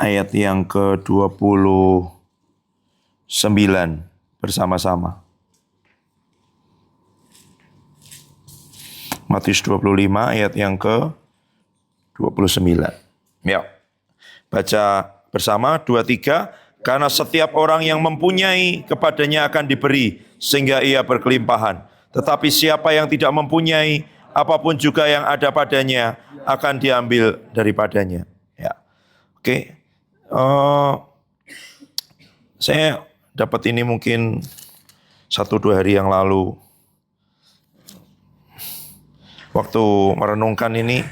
ayat yang ke-29 bersama-sama. Matius 25 ayat yang ke-29. Ya. Baca bersama 2-3. Karena setiap orang yang mempunyai kepadanya akan diberi sehingga ia berkelimpahan. Tetapi siapa yang tidak mempunyai, apapun juga yang ada padanya akan diambil daripadanya. Ya. Oke. Saya dapat ini mungkin 1-2 hari yang lalu. Waktu merenungkan ini,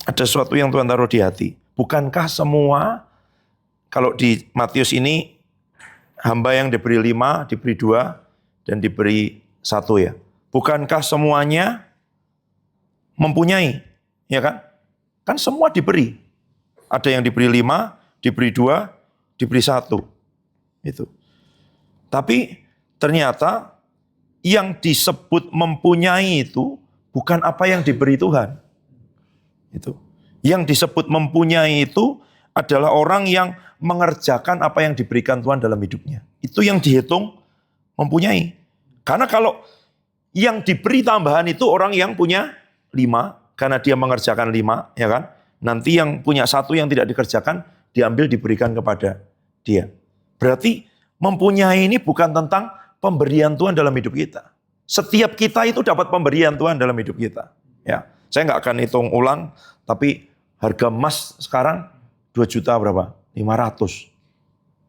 ada sesuatu yang Tuhan taruh di hati. Bukankah semua, kalau di Matius ini, hamba yang diberi 5, diberi 2, dan diberi 1 ya. Bukankah semuanya mempunyai, ya kan? Kan semua diberi. Ada yang diberi 5, diberi 2, diberi 1. Itu. Tapi ternyata yang disebut mempunyai itu bukan apa yang diberi Tuhan. Itu. Yang disebut mempunyai itu adalah orang yang mengerjakan apa yang diberikan Tuhan dalam hidupnya. Itu yang dihitung mempunyai. Karena kalau yang diberi tambahan itu orang yang punya 5, karena dia mengerjakan 5, ya kan? Nanti yang punya 1 yang tidak dikerjakan, diambil diberikan kepada dia. Berarti mempunyai ini bukan tentang pemberian Tuhan dalam hidup kita. Setiap kita itu dapat pemberian Tuhan dalam hidup kita. Ya, saya nggak akan hitung ulang, tapi harga emas sekarang 2 juta berapa? 500.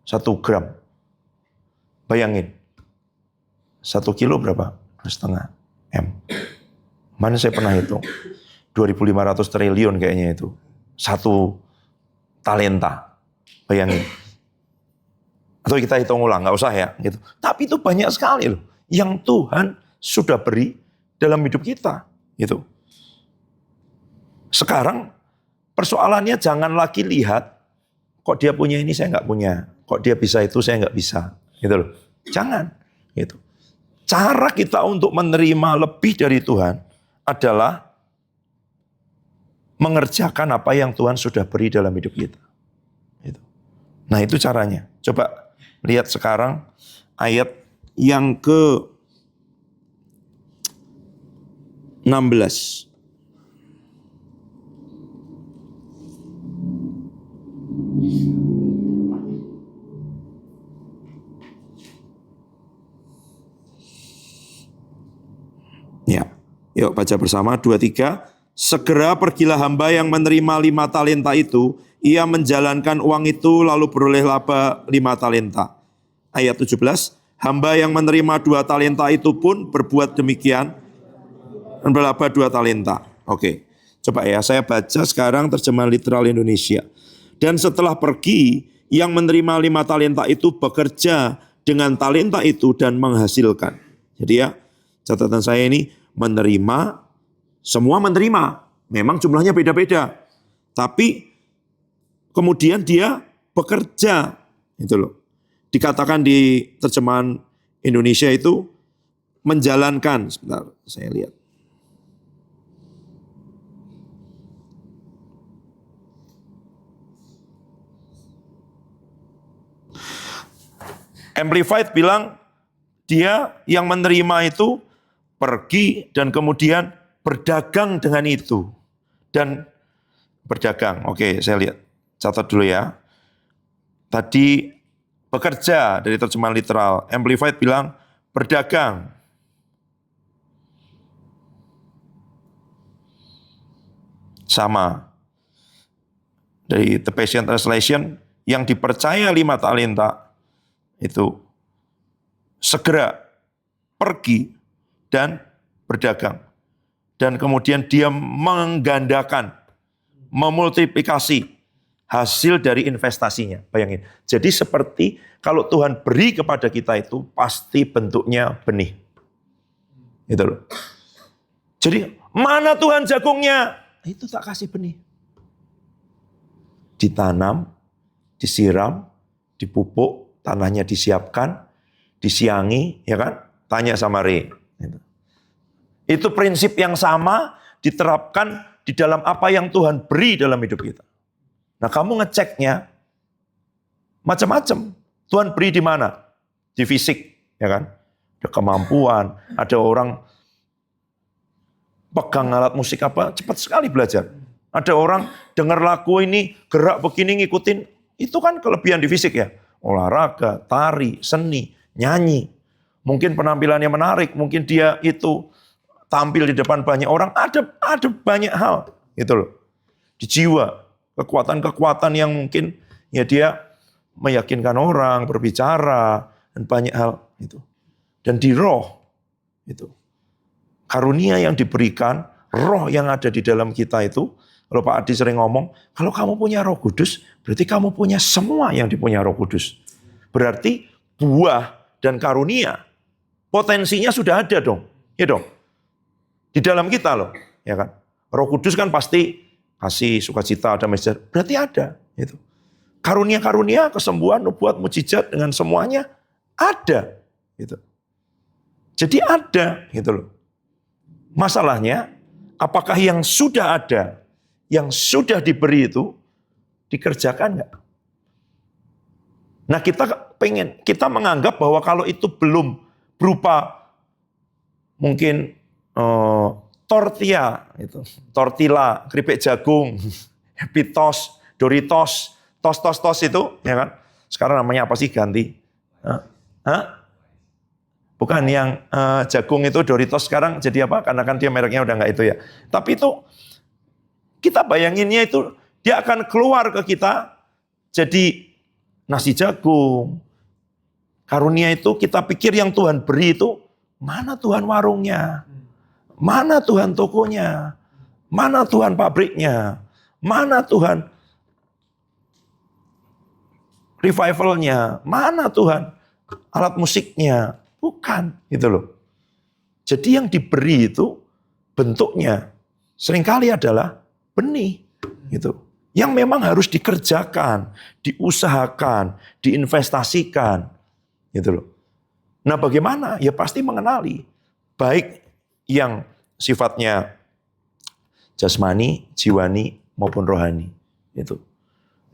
1 gram. Bayangin. 1 kilo berapa? 2,5 M. Mana saya pernah hitung? 2.500 triliun kayaknya itu. 1 talenta. Bayangin. Atau kita hitung ulang, nggak usah ya. Gitu. Tapi itu banyak sekali loh. Yang Tuhan sudah beri dalam hidup kita. Gitu. Sekarang persoalannya jangan lagi lihat, kok dia punya ini saya nggak punya. Kok dia bisa itu saya nggak bisa. Gitu loh. Jangan. Gitu. Cara kita untuk menerima lebih dari Tuhan adalah mengerjakan apa yang Tuhan sudah beri dalam hidup kita. Gitu. Nah itu caranya. Coba lihat sekarang ayat yang ke-16. Ya, yuk baca bersama 2-3. Segera pergilah hamba yang menerima 5 talenta itu. Ia menjalankan uang itu lalu beroleh laba 5 talenta. Ayat 17. Hamba yang menerima 2 talenta itu pun berbuat demikian dan berlaba 2 talenta. Oke, coba ya saya baca sekarang terjemahan literal Indonesia. Dan setelah pergi, yang menerima 5 talenta itu bekerja dengan talenta itu dan menghasilkan. Jadi ya, catatan saya ini menerima, semua menerima. Memang jumlahnya beda-beda. Tapi kemudian dia bekerja. Itu loh. Dikatakan di terjemahan Indonesia itu menjalankan. Sebentar, saya lihat. Amplified bilang dia yang menerima itu pergi dan kemudian berdagang dengan itu. Dan berdagang, oke saya lihat. Catat dulu ya. Tadi bekerja dari terjemahan literal. Amplified bilang berdagang. Sama. Dari The Passion Translation, yang dipercaya 5 talenta itu segera pergi dan berdagang. Dan kemudian dia menggandakan, memultiplikasi hasil dari investasinya. Bayangin. Jadi seperti kalau Tuhan beri kepada kita itu pasti bentuknya benih. Itu loh. Jadi mana Tuhan jagungnya? Itu tak kasih benih. Ditanam, disiram, dipupuk, tanahnya disiapkan, disiangi, ya kan? Tanya sama Re. Itu prinsip yang sama diterapkan di dalam apa yang Tuhan beri dalam hidup kita. Nah, kamu ngeceknya macam-macam. Tuhan beri di mana? Di fisik, ya kan? Ada kemampuan, ada orang pegang alat musik apa, cepat sekali belajar. Ada orang dengar lagu ini, gerak begini ngikutin, itu kan kelebihan di fisik ya. Olahraga, tari, seni, nyanyi. Mungkin penampilannya menarik, mungkin dia itu tampil di depan banyak orang, ada banyak hal gitu loh. Di jiwa, kekuatan-kekuatan yang mungkin ya dia meyakinkan orang, berbicara, dan banyak hal itu. Dan di roh itu. Karunia yang diberikan, roh yang ada di dalam kita itu, kalau Pak Adi sering ngomong, kalau kamu punya Roh Kudus, berarti kamu punya semua yang dipunya Roh Kudus. Berarti buah dan karunia, potensinya sudah ada dong. Ya dong. Di dalam kita loh, ya kan? Roh Kudus kan pasti kasih, sukacita, damai sejahtera. Berarti ada, gitu. Karunia-karunia, kesembuhan, nubuat, mujizat dengan semuanya ada, gitu. Jadi ada, gitu loh. Masalahnya, apakah yang sudah ada, yang sudah diberi itu dikerjakan nggak? Nah, kita menganggap bahwa kalau itu belum berupa mungkin tortilla, keripik jagung, happy toast, Doritos, tos itu, ya kan? Sekarang namanya apa sih ganti? Bukan yang jagung itu Doritos sekarang jadi apa? Karena kan dia mereknya udah nggak itu ya. Tapi itu kita bayanginnya itu dia akan keluar ke kita jadi nasi jagung. Karunia itu kita pikir yang Tuhan beri itu mana Tuhan warungnya? Mana Tuhan tokonya? Mana Tuhan pabriknya? Mana Tuhan revivalnya? Mana Tuhan alat musiknya? Bukan, gitu loh. Jadi yang diberi itu bentuknya seringkali adalah benih, gitu. Yang memang harus dikerjakan, diusahakan, diinvestasikan, gitu loh. Nah, bagaimana? Ya pasti mengenali baik yang sifatnya jasmani, jiwani maupun rohani, gitu.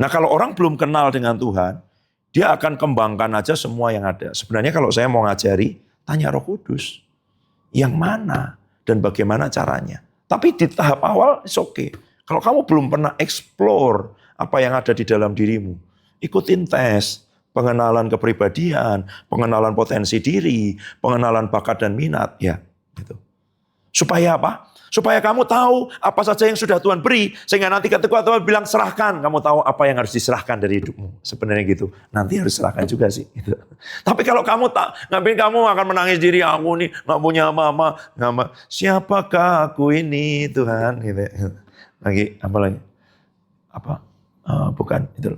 Nah, kalau orang belum kenal dengan Tuhan, dia akan kembangkan aja semua yang ada. Sebenarnya kalau saya mau ngajari, tanya Roh Kudus. Yang mana dan bagaimana caranya. Tapi di tahap awal, it's okay. Kalau kamu belum pernah explore apa yang ada di dalam dirimu, ikutin tes, pengenalan kepribadian, pengenalan potensi diri, pengenalan bakat dan minat, ya, gitu. Supaya apa? Supaya kamu tahu apa saja yang sudah Tuhan beri, sehingga nanti ketika Tuhan bilang serahkan, kamu tahu apa yang harus diserahkan dari hidupmu. Sebenarnya gitu. Nanti harus serahkan juga sih. Gitu. Tapi kalau kamu tak, ngapain kamu akan menangis diri, aku nih nggak punya mama, siapakah aku ini Tuhan? Gitu. Lagi apa lagi? Bukan itu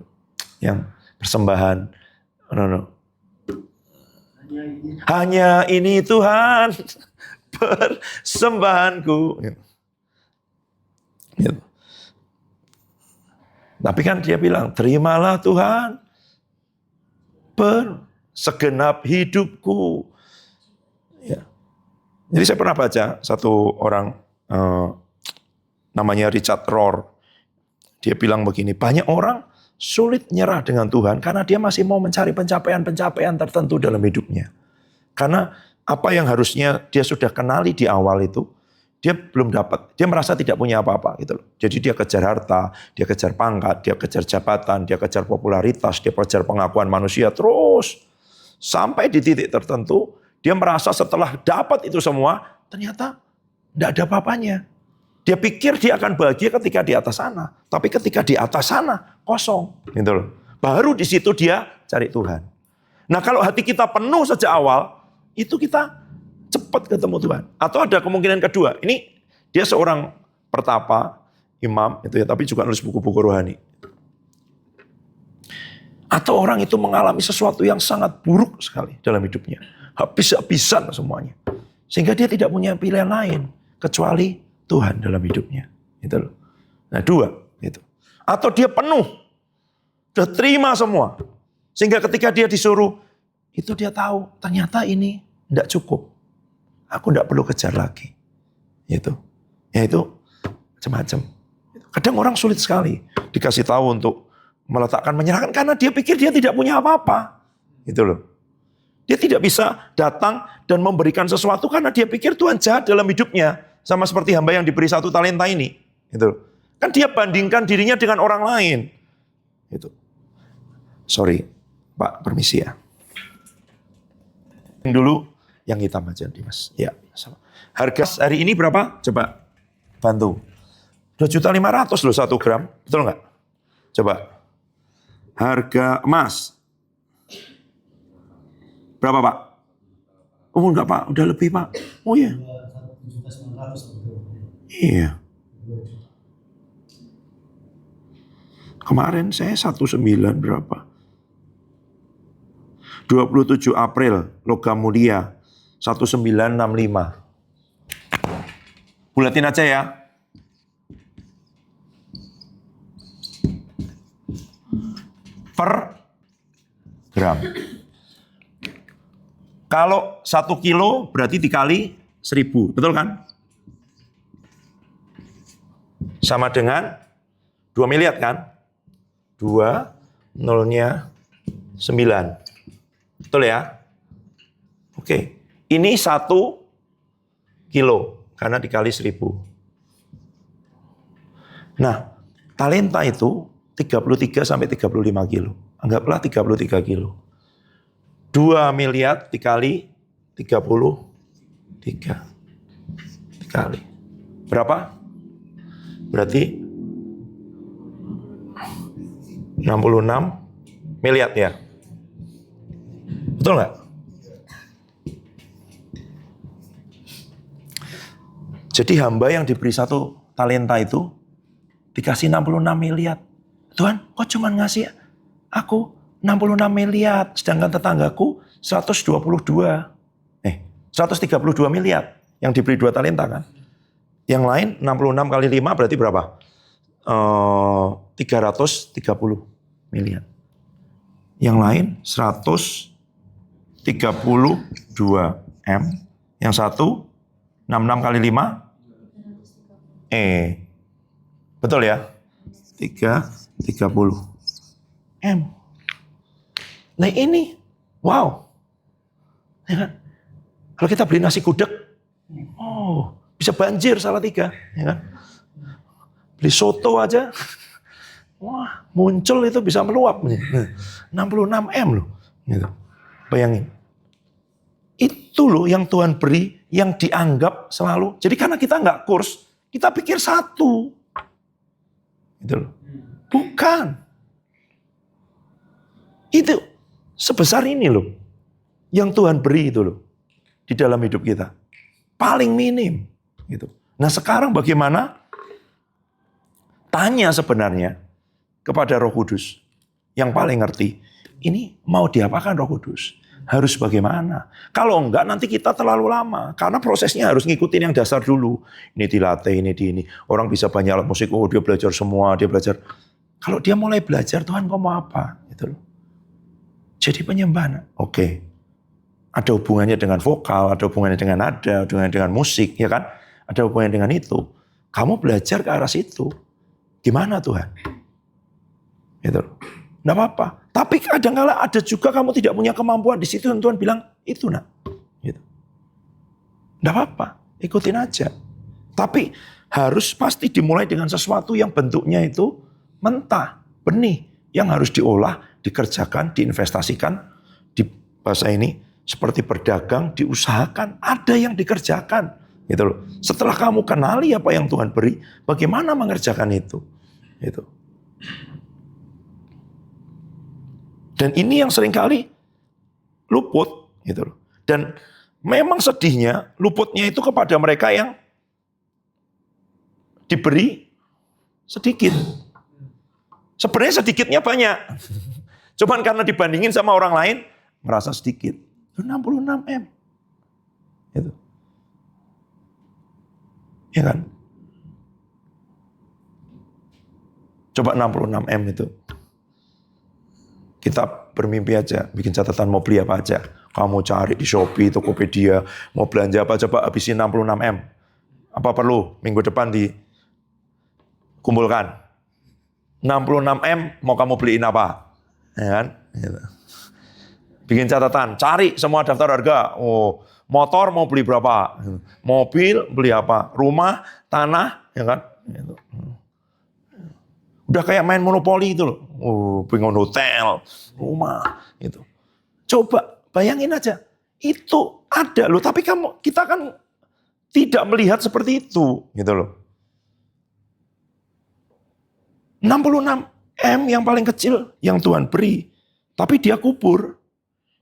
yang persembahan. No. Hanya ini Tuhan. Persembahanku. Gitu. Tapi kan dia bilang, terimalah Tuhan segenap hidupku. Ya. Jadi saya pernah baca satu orang namanya Richard Rohr. Dia bilang begini, banyak orang sulit nyerah dengan Tuhan karena dia masih mau mencari pencapaian-pencapaian tertentu dalam hidupnya. Karena apa yang harusnya dia sudah kenali di awal itu, dia belum dapat. Dia merasa tidak punya apa-apa gitu loh. Jadi dia kejar harta, dia kejar pangkat, dia kejar jabatan, dia kejar popularitas, dia kejar pengakuan manusia terus. Sampai di titik tertentu, dia merasa setelah dapat itu semua, ternyata tidak ada apa-apanya. Dia pikir dia akan bahagia ketika di atas sana. Tapi ketika di atas sana, kosong. Gitu loh. Baru di situ dia cari Tuhan. Nah, kalau hati kita penuh sejak awal, itu kita cepat ketemu Tuhan. Atau ada kemungkinan kedua. Ini dia seorang pertapa, imam, itu ya, tapi juga nulis buku-buku rohani. Atau orang itu mengalami sesuatu yang sangat buruk sekali dalam hidupnya. Habis-habisan semuanya. Sehingga dia tidak punya pilihan lain. Kecuali Tuhan dalam hidupnya. Gitu loh. Nah, dua. Gitu. Atau dia penuh. Sudah terima semua. Sehingga ketika dia disuruh, itu dia tahu, ternyata ini tidak cukup. Aku tidak perlu kejar lagi. Itu. Ya itu macam-macam. Kadang orang sulit sekali dikasih tahu untuk meletakkan, menyerahkan karena dia pikir dia tidak punya apa-apa. Gitu loh. Dia tidak bisa datang dan memberikan sesuatu karena dia pikir Tuhan jahat dalam hidupnya. Sama seperti hamba yang diberi 1 talenta ini. Gitu loh. Kan dia bandingkan dirinya dengan orang lain. Gitu. Sorry, Pak, permisi ya. Dulu yang hitam aja, Dimas. Ya, sama. Harga hari ini berapa? Coba bantu. 2.500.000 loh 1 gram. Betul nggak? Coba. Harga emas. Berapa, Pak? Oh, enggak, Pak. Udah lebih, Pak. Oh, iya. Iya. Kemarin saya 19 berapa? 27 April, logam mulia. 1965. Bulatin aja ya. Per gram. Kalau 1 kilo berarti dikali 1.000, betul kan? Sama dengan 2 miliar kan? 2, nolnya 9. Betul ya? Oke. Ini 1 kilo, karena dikali 1.000. Nah, talenta itu 33 sampai 35 kilo. Anggaplah 33 kilo. 2 miliar dikali 33. Dikali. Berapa? Berarti 66 miliar ya. Betul nggak? Jadi hamba yang diberi 1 talenta itu dikasih 66 miliar. Tuhan, kok cuma ngasih aku 66 miliar, sedangkan tetanggaku 132 miliar yang diberi 2 talenta kan. Yang lain 66 kali 5 berarti berapa? 330 miliar. Yang lain 132 M. Yang satu 66 kali 5 betul ya? 330 M. Nah ini, wow. Ya kan? Kalau kita beli nasi gudeg, bisa banjir Salatiga. Ya kan? Beli soto aja, wah muncul itu bisa meluap. 66 M loh. Gitu. Bayangin. Itu loh yang Tuhan beri, yang dianggap selalu. Jadi karena kita nggak kurs, kita pikir 1. Gitu loh. Bukan. Itu sebesar ini loh. Yang Tuhan beri itu loh. Di dalam hidup kita. Paling minim. Gitu. Nah sekarang bagaimana? Tanya sebenarnya kepada Roh Kudus. Yang paling ngerti. Ini mau diapakan Roh Kudus? Harus bagaimana? Kalau enggak nanti kita terlalu lama. Karena prosesnya harus ngikutin yang dasar dulu. Ini dilatih, ini di ini. Orang bisa banyak alat musik, dia belajar semua, dia belajar. Kalau dia mulai belajar, Tuhan kau mau apa? Gitu loh. Jadi penyembahan. Oke. Ada hubungannya dengan vokal, ada hubungannya dengan nada, ada hubungannya dengan musik, ya kan? Ada hubungannya dengan itu. Kamu belajar ke arah situ. Gimana Tuhan? Gitu loh. Nggak apa-apa. Tapi kadang-kala ada juga kamu tidak punya kemampuan. Di situ Tuhan bilang, itu nak. Gitu. Nggak apa-apa. Ikutin aja. Tapi harus pasti dimulai dengan sesuatu yang bentuknya itu mentah, benih. Yang harus diolah, dikerjakan, diinvestasikan. Di bahasa ini, seperti berdagang, diusahakan. Ada yang dikerjakan. Gitu loh. Setelah kamu kenali apa yang Tuhan beri, bagaimana mengerjakan itu. Gitu. Dan ini yang seringkali luput. Gitu loh. Dan memang sedihnya, luputnya itu kepada mereka yang diberi sedikit. Sebenarnya sedikitnya banyak. Cuman karena dibandingin sama orang lain, merasa sedikit. 66 M. Gitu. Ya kan? Coba 66 M itu. Kita bermimpi aja, bikin catatan mau beli apa aja. Kamu cari di Shopee, Tokopedia, mau belanja apa, coba habisin 66 M. Apa perlu minggu depan kumpulkan. 66M mau kamu beliin apa? Ya kan? Gitu. Bikin catatan, cari semua daftar harga. Oh, motor mau beli berapa? Mobil beli apa? Rumah, tanah, ya kan? Gitu. Udah kayak main monopoli itu loh. Oh, pengen hotel, rumah, gitu. Coba bayangin aja, itu ada loh. Tapi kita kan tidak melihat seperti itu, gitu loh. 66M yang paling kecil yang Tuhan beri, tapi dia kubur.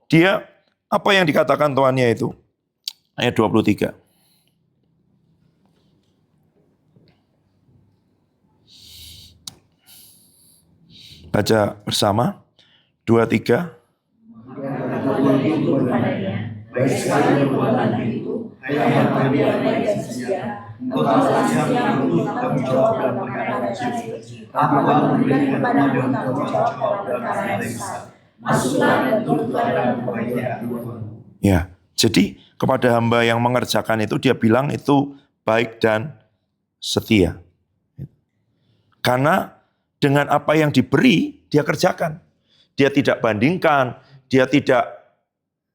Dia, apa yang dikatakan Tuhannya itu? Ayat 23. Baca bersama. 23. Ya, jadi kepada hamba yang mengerjakan itu dia bilang itu baik dan setia. Karena dengan apa yang diberi dia kerjakan. Dia tidak bandingkan, dia tidak,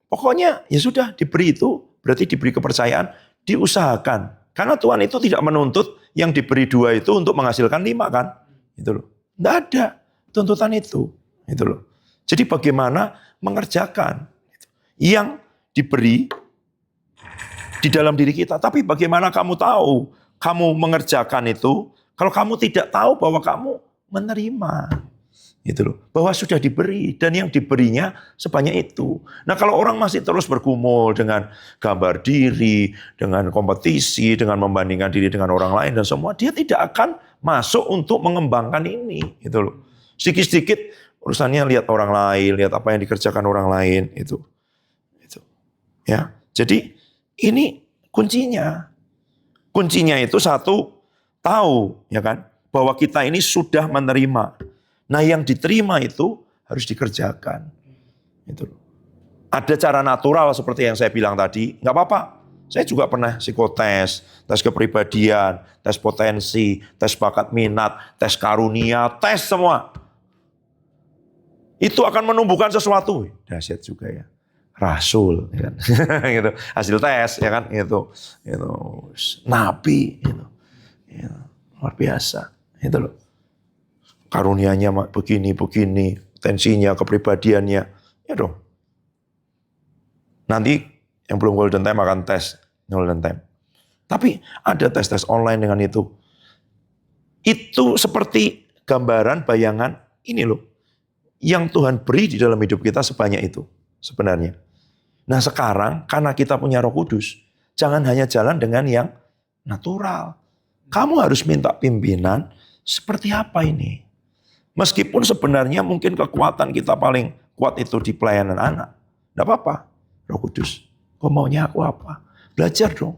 pokoknya ya sudah diberi itu berarti diberi kepercayaan, diusahakan. Karena Tuhan itu tidak menuntut yang diberi 2 itu untuk menghasilkan 5 kan? Itu loh. Tidak ada tuntutan itu. Itu loh. Jadi bagaimana mengerjakan yang diberi di dalam diri kita. Tapi bagaimana kamu tahu kamu mengerjakan itu kalau kamu tidak tahu bahwa kamu menerima. Gitu loh. Bahwa sudah diberi dan yang diberinya sebanyak itu. Nah, kalau orang masih terus bergumul dengan gambar diri, dengan kompetisi, dengan membandingkan diri dengan orang lain dan semua, dia tidak akan masuk untuk mengembangkan ini, gitu loh. Sedikit-sedikit urusannya lihat orang lain, lihat apa yang dikerjakan orang lain itu. Ya. Jadi ini kuncinya. Kuncinya itu satu, tahu ya kan, bahwa kita ini sudah menerima. Nah, yang diterima itu harus dikerjakan. Itu. Ada cara natural seperti yang saya bilang tadi, nggak apa-apa. Saya juga pernah psikotes, tes kepribadian, tes potensi, tes bakat minat, tes karunia, tes semua. Itu akan menumbuhkan sesuatu. Dahsyat juga ya. Rasul, ya kan? Gitu. Hasil tes, ya kan? Gitu. Nabi, gitu. Ya, luar biasa. Itu loh. Karunianya begini, tensinya, kepribadiannya. Ya dong. Nanti yang belum golden time akan tes golden time. Tapi ada tes-tes online dengan itu. Itu seperti gambaran, bayangan ini loh. Yang Tuhan beri di dalam hidup kita sebanyak itu sebenarnya. Nah sekarang karena kita punya Roh Kudus, jangan hanya jalan dengan yang natural. Kamu harus minta pimpinan seperti apa ini. Meskipun sebenarnya mungkin kekuatan kita paling kuat itu di pelayanan anak. Tidak apa-apa, Roh Kudus. Kau maunya aku apa? Belajar dong.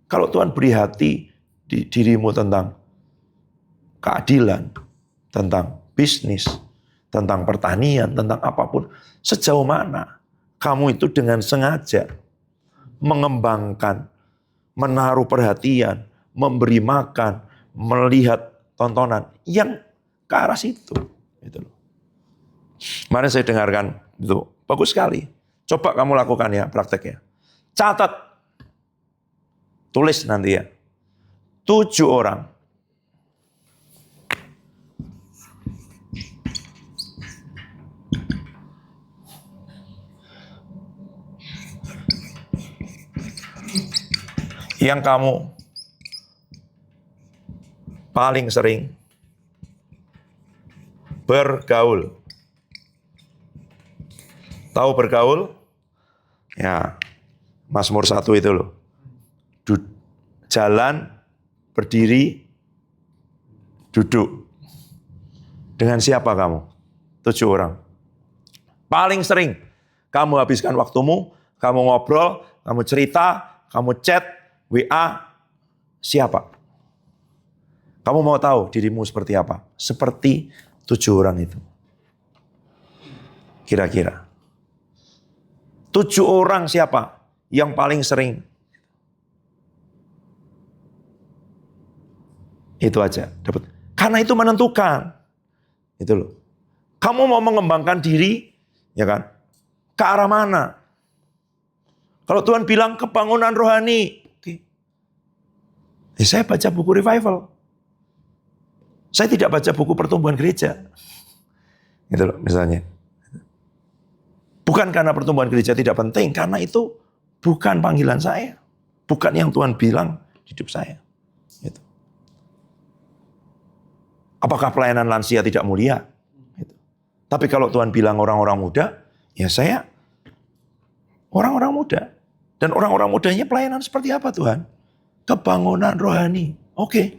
Kalau Tuhan beri hati di dirimu tentang keadilan, tentang bisnis, tentang pertanian, tentang apapun. Sejauh mana kamu itu dengan sengaja mengembangkan, menaruh perhatian, memberi makan, melihat tontonan yang ke arah situ. Gitu loh. Kemarin saya dengarkan, itu bagus sekali. Coba kamu lakukan ya prakteknya. Catat, tulis nanti ya. 7 orang. Yang kamu paling sering bergaul. Tahu bergaul? Ya, Mazmur 1 itu loh. Jalan, berdiri, duduk. Dengan siapa kamu? 7 orang. Paling sering kamu habiskan waktumu, kamu ngobrol, kamu cerita, kamu chat, WA, siapa? Kamu mau tahu dirimu seperti apa? Seperti 7 orang itu. Kira-kira. 7 orang siapa yang paling sering? Itu aja. Dapat. Karena itu menentukan. Itu loh. Kamu mau mengembangkan diri, ya kan? Ke arah mana? Kalau Tuhan bilang kebangunan rohani, oke. Saya baca buku revival. Saya tidak baca buku pertumbuhan gereja. Gitu loh, misalnya. Bukan karena pertumbuhan gereja tidak penting, karena itu bukan panggilan saya. Bukan yang Tuhan bilang di hidup saya. Gitu. Apakah pelayanan lansia tidak mulia? Gitu. Tapi kalau Tuhan bilang orang-orang muda, ya saya orang-orang muda. Dan orang-orang mudanya pelayanan seperti apa Tuhan? Kebangunan rohani. Oke.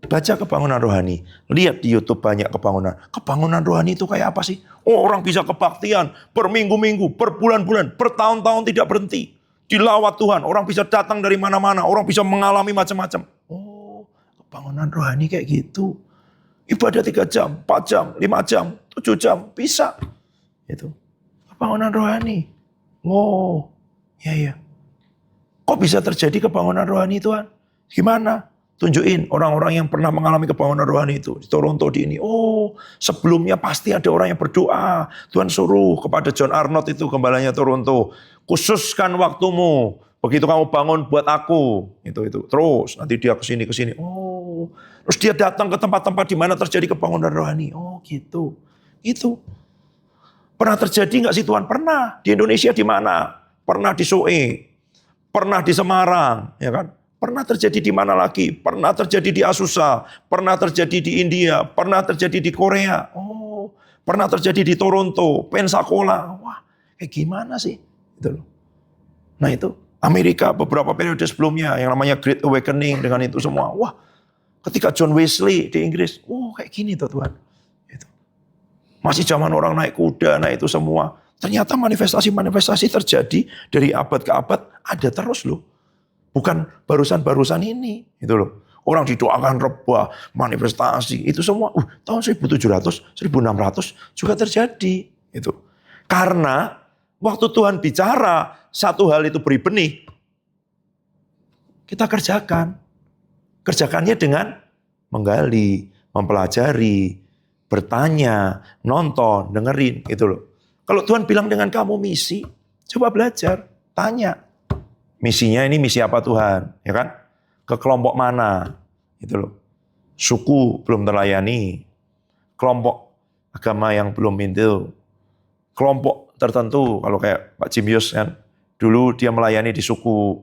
Baca kebangunan rohani. Lihat di YouTube banyak kebangunan. Kebangunan rohani itu kayak apa sih? Oh, orang bisa kebaktian berminggu-minggu, berbulan-bulan, bertahun-tahun tidak berhenti. Dilawat Tuhan. Orang bisa datang dari mana-mana. Orang bisa mengalami macam-macam. Oh, kebangunan rohani kayak gitu. Ibadah 3 jam, 4 jam, 5 jam, 7 jam. Bisa. Itu. Kebangunan rohani. Oh, ya. Kok bisa terjadi kebangunan rohani Tuhan? Gimana? Tunjukin orang-orang yang pernah mengalami kebangunan rohani itu. Di Toronto di ini. Oh, sebelumnya pasti ada orang yang berdoa. Tuhan suruh kepada John Arnott itu, gembalanya Toronto. Khususkan waktumu. Begitu kamu bangun buat aku. Itu. Terus nanti dia kesini. Oh, terus dia datang ke tempat-tempat di mana terjadi kebangunan rohani. Oh, gitu. Itu. Pernah terjadi nggak sih Tuhan? Pernah. Di Indonesia di mana? Pernah di Soe. Pernah di Semarang, ya kan? Pernah terjadi di mana lagi? Pernah terjadi di Azusa, pernah terjadi di India, pernah terjadi di Korea. Oh, pernah terjadi di Toronto, Pensacola. Wah, kayak gimana sih? Itu loh. Nah itu Amerika beberapa periode sebelumnya yang namanya Great Awakening dengan itu semua. Wah, ketika John Wesley di Inggris, kayak gini tuh Tuhan. Itu. Masih zaman orang naik kuda, nah itu semua. Ternyata manifestasi-manifestasi terjadi dari abad ke abad ada terus loh. Bukan barusan-barusan ini. Gitu loh. Orang didoakan rebah, manifestasi. Itu semua tahun 1700, 1600 juga terjadi. Itu. Karena waktu Tuhan bicara, satu hal itu beri benih. Kita kerjakan. Kerjakannya dengan menggali, mempelajari, bertanya, nonton, dengerin. Gitu loh. Kalau Tuhan bilang dengan kamu misi, coba belajar, tanya. Misinya ini misi apa Tuhan? Ya kan? Ke kelompok mana? Gitu loh. Suku belum terlayani. Kelompok agama yang belum itu. Kelompok tertentu, kalau kayak Pak Jimius kan, dulu dia melayani di suku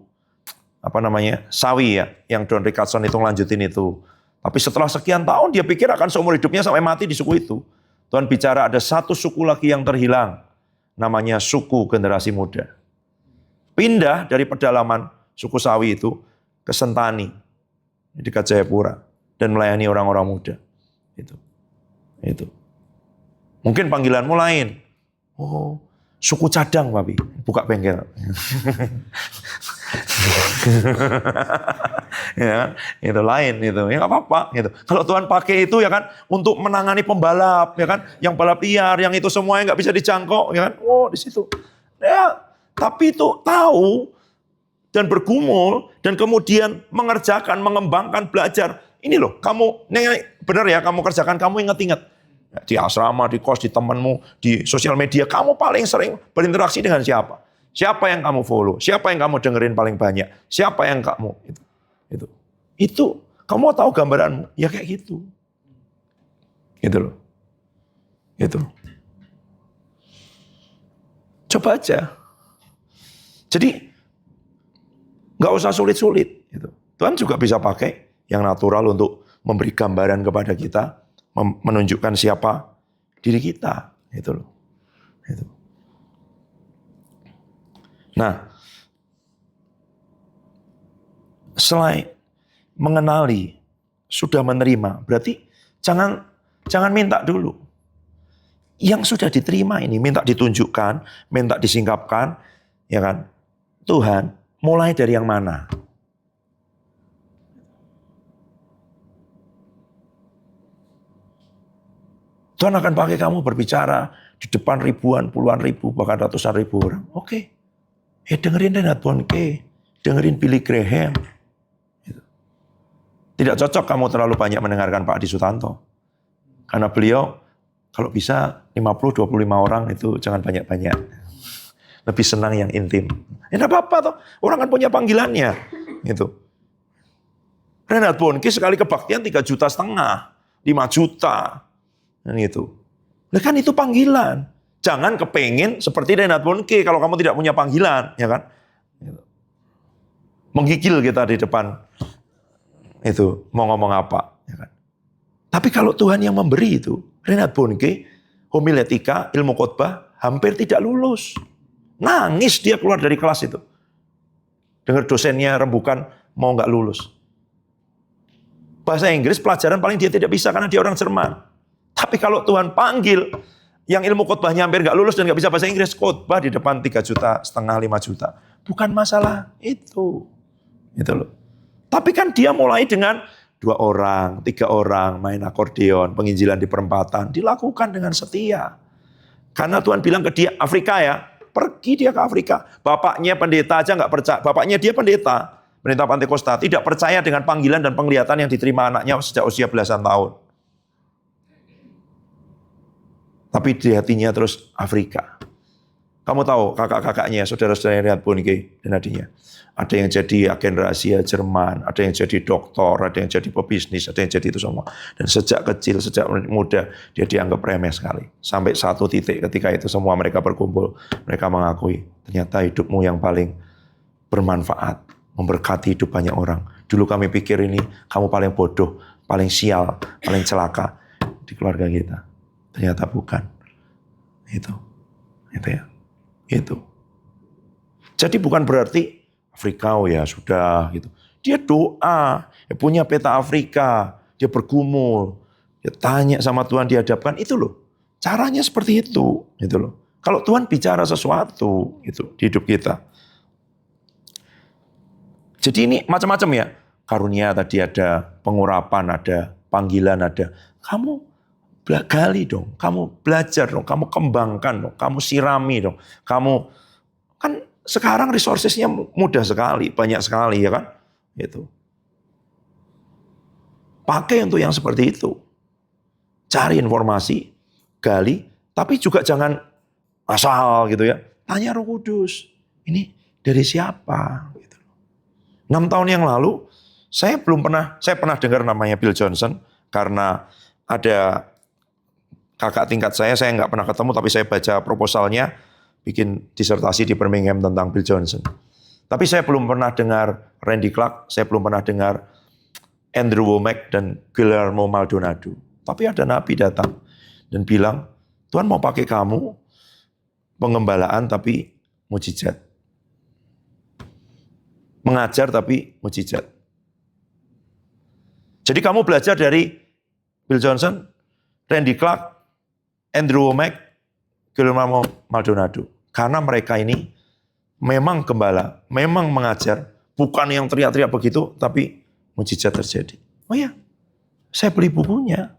Sawi ya, yang Don Rickardson itu ngelanjutin itu. Tapi setelah sekian tahun dia pikir akan seumur hidupnya sampai mati di suku itu. Tuhan bicara ada satu suku lagi yang terhilang. Namanya suku generasi muda. Pindah dari pedalaman suku Sawi itu ke Sentani. Di dekat Jayapura. Dan melayani orang-orang muda. Itu. Mungkin panggilanmu lain. Oh, suku cadang Papi. Buka bengkel. Ya, itu lain itu. Ya enggak apa-apa gitu. Kalau Tuhan pakai itu ya kan untuk menangani pembalap ya kan, yang balap liar, yang itu semuanya enggak bisa dijangkau ya kan. Oh, di situ. Ya, tapi itu tahu dan bergumul dan kemudian mengerjakan, mengembangkan, belajar. Ini loh, kamu benar ya, kamu kerjakan, kamu ingat-ingat. Di asrama, di kos, di temanmu, di sosial media, kamu paling sering berinteraksi dengan siapa? Siapa yang kamu follow? Siapa yang kamu dengerin paling banyak? Siapa yang kamu itu kamu tahu gambaranmu? Ya kayak gitu. Gitu loh. Gitu. Coba aja. Jadi nggak usah sulit-sulit. Gitu. Tuhan juga bisa pakai yang natural untuk memberi gambaran kepada kita, menunjukkan siapa diri kita. Gitu loh. Gitu. Nah, selain mengenali, sudah menerima, berarti jangan minta dulu. Yang sudah diterima ini, minta ditunjukkan, minta disingkapkan, ya kan? Tuhan, mulai dari yang mana? Tuhan akan pakai kamu berbicara di depan ribuan, puluhan ribu, bahkan ratusan ribu orang. Oke. Dengerin Reinhard Bonnke, dengerin Billy Graham. Tidak Tidak cocok kamu terlalu banyak mendengarkan Pak Adi Sutanto. Karena beliau kalau bisa 50-25 orang itu jangan banyak-banyak. Lebih senang yang intim. Ya enggak apa-apa toh. Orang kan punya panggilannya. Gitu. Reinhard Bonnke sekali kebaktian 3,5 juta, 5 juta. Dan gitu. Nah kan itu panggilan. Jangan kepengen seperti Reinhard Bonnke kalau kamu tidak punya panggilan, ya kan? Menggigil kita di depan itu mau ngomong apa, ya kan? Tapi kalau Tuhan yang memberi itu, Reinhard Bonnke, homiletika, ilmu khotbah hampir tidak lulus. Nangis dia keluar dari kelas itu. Dengar dosennya rembukan mau nggak lulus. Bahasa Inggris pelajaran paling dia tidak bisa karena dia orang Jerman. Tapi kalau Tuhan panggil yang ilmu khotbahnya hampir nggak lulus dan nggak bisa bahasa Inggris, khotbah di depan 3,5 juta, 5 juta. Bukan masalah itu. Gitu loh. Tapi kan dia mulai dengan 2 orang, 3 orang, main akordeon, penginjilan di perempatan, dilakukan dengan setia. Karena Tuhan bilang ke dia, Afrika ya, pergi dia ke Afrika. Bapaknya pendeta aja nggak percaya, bapaknya dia pendeta Pantekosta, tidak percaya dengan panggilan dan penglihatan yang diterima anaknya sejak usia belasan tahun. Tapi di hatinya terus Afrika. Kamu tahu kakak-kakaknya, saudara-saudara Reinhard Bonnke dan adiknya. Ada yang jadi agen rahasia Jerman, ada yang jadi doktor, ada yang jadi pebisnis, ada yang jadi itu semua. Dan sejak kecil, sejak muda, dia dianggap remeh sekali. Sampai satu titik ketika itu semua mereka berkumpul, mereka mengakui, ternyata hidupmu yang paling bermanfaat, memberkati hidup banyak orang. Dulu kami pikir ini, kamu paling bodoh, paling sial, paling celaka di keluarga kita. Ternyata bukan. Itu ya. Itu. Jadi bukan berarti Afrika oh ya sudah gitu. Dia doa, dia punya peta Afrika, dia bergumul, dia tanya sama Tuhan dihadapkan itu loh. Caranya seperti itu, gitu loh. Kalau Tuhan bicara sesuatu itu di hidup kita. Jadi ini macam-macam ya. Karunia tadi ada, pengurapan ada, panggilan ada. Kamu gali dong, kamu belajar dong, kamu kembangkan dong, kamu sirami dong. Kamu kan sekarang resourcesnya mudah sekali, banyak sekali ya kan? Gitu. Pakai untuk yang seperti itu. Cari informasi, gali, tapi juga jangan asal gitu ya. Tanya Roh Kudus, ini dari siapa? Gitu. 6 tahun yang lalu, saya pernah dengar namanya Bill Johnson karena ada kakak tingkat saya nggak pernah ketemu, tapi saya baca proposalnya, bikin disertasi di Birmingham tentang Bill Johnson. Tapi saya belum pernah dengar Randy Clark, saya belum pernah dengar Andrew Wommack dan Guillermo Maldonado. Tapi ada nabi datang dan bilang, Tuhan mau pakai kamu, pengembalaan tapi mujizat. Mengajar tapi mujizat. Jadi kamu belajar dari Bill Johnson, Randy Clark, Andrew Wommack, Guillermo Maldonado. Karena mereka ini memang gembala, memang mengajar. Bukan yang teriak-teriak begitu, tapi mujizat terjadi. Oh ya, saya beli bukunya.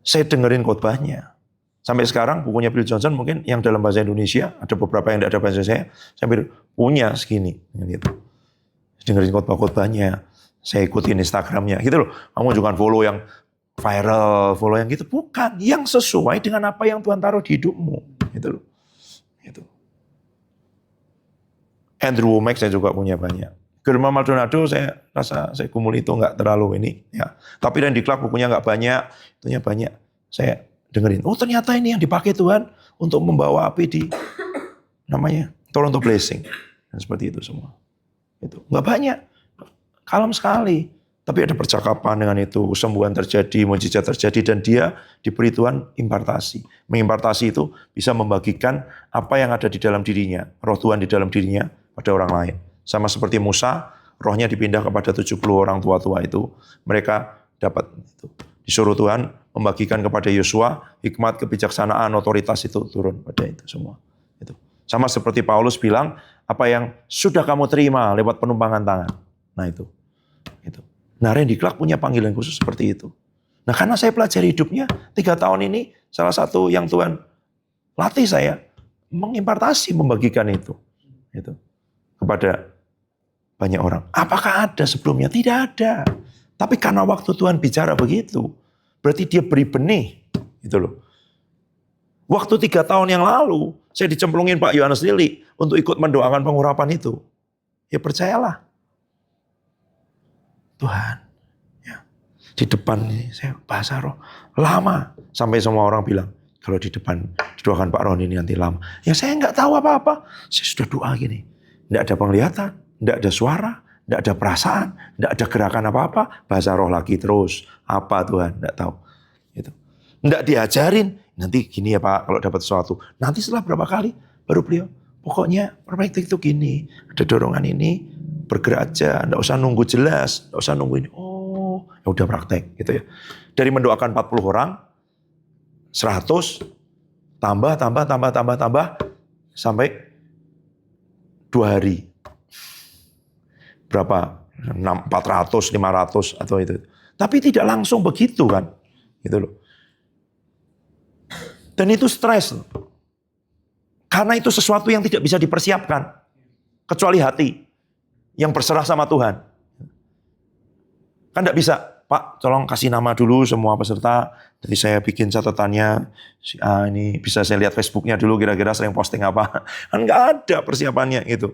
Saya dengerin khotbahnya. Sampai sekarang bukunya Bill Johnson mungkin yang dalam bahasa Indonesia, ada beberapa yang tidak ada bahasa saya hampir punya segini. Gitu. Dengerin khotbah-khotbahnya, saya ikutin Instagramnya. Gitu loh, kamu jangan follow yang viral, follow yang gitu. Bukan, yang sesuai dengan apa yang Tuhan taruh di hidupmu. Gitu loh. Gitu. Andrew Wommack saya juga punya banyak. Guillermo Maldonado saya rasa saya kumul itu nggak terlalu ini. Ya. Tapi Randy Clark bukunya nggak banyak, itunya banyak. Saya dengerin, oh ternyata ini yang dipakai Tuhan untuk membawa api di namanya Toronto Blessing. Dan seperti itu semua. Itu nggak banyak, kalem sekali. Tapi ada percakapan dengan itu, kesembuhan terjadi, mujizat terjadi, dan dia diberi Tuhan impartasi. Mengimpartasi itu bisa membagikan apa yang ada di dalam dirinya, roh Tuhan di dalam dirinya pada orang lain. Sama seperti Musa, rohnya dipindah kepada 70 orang tua-tua itu, mereka dapat itu. Disuruh Tuhan membagikan kepada Yosua, hikmat, kebijaksanaan, otoritas itu turun pada itu semua. Itu. Sama seperti Paulus bilang, apa yang sudah kamu terima lewat penumpangan tangan. Nah itu. Nah Randy Clark punya panggilan khusus seperti itu. Nah karena saya pelajari hidupnya, 3 tahun ini salah satu yang Tuhan latih saya, mengimpartasi, membagikan itu kepada banyak orang. Apakah ada sebelumnya? Tidak ada. Tapi karena waktu Tuhan bicara begitu, berarti dia beri benih. Gitu loh. Waktu 3 tahun yang lalu, saya dicemplungin Pak Yohanes Lili untuk ikut mendoakan pengurapan itu. Ya percayalah. Tuhan, ya, di depan ini saya bahasa roh. Lama. Sampai semua orang bilang, kalau di depan didoakan Pak Roni ini nanti lama. Ya saya nggak tahu apa-apa. Saya sudah doa gini. Nggak ada penglihatan, nggak ada suara, nggak ada perasaan, nggak ada gerakan apa-apa. Bahasa roh lagi terus. Apa Tuhan? Nggak tahu. Gitu. Nggak diajarin. Nanti gini ya Pak, kalau dapat sesuatu. Nanti setelah berapa kali, baru beliau. Pokoknya praktik itu gini. Ada dorongan ini, bergerak aja. Nggak usah nunggu jelas. Nggak usah nunggu ini. Oh, ya udah praktek. Gitu ya. Dari mendoakan 40 orang, 100, tambah, sampai 2 hari. Berapa? 400, 500 atau itu. Tapi tidak langsung begitu kan. Gitu loh. Dan itu stres. Karena itu sesuatu yang tidak bisa dipersiapkan. Kecuali hati yang berserah sama Tuhan. Kan tidak bisa. Pak, tolong kasih nama dulu semua peserta. Jadi saya bikin catatannya. Ini bisa saya lihat Facebooknya dulu kira-kira sering posting apa. Kan nggak ada persiapannya gitu.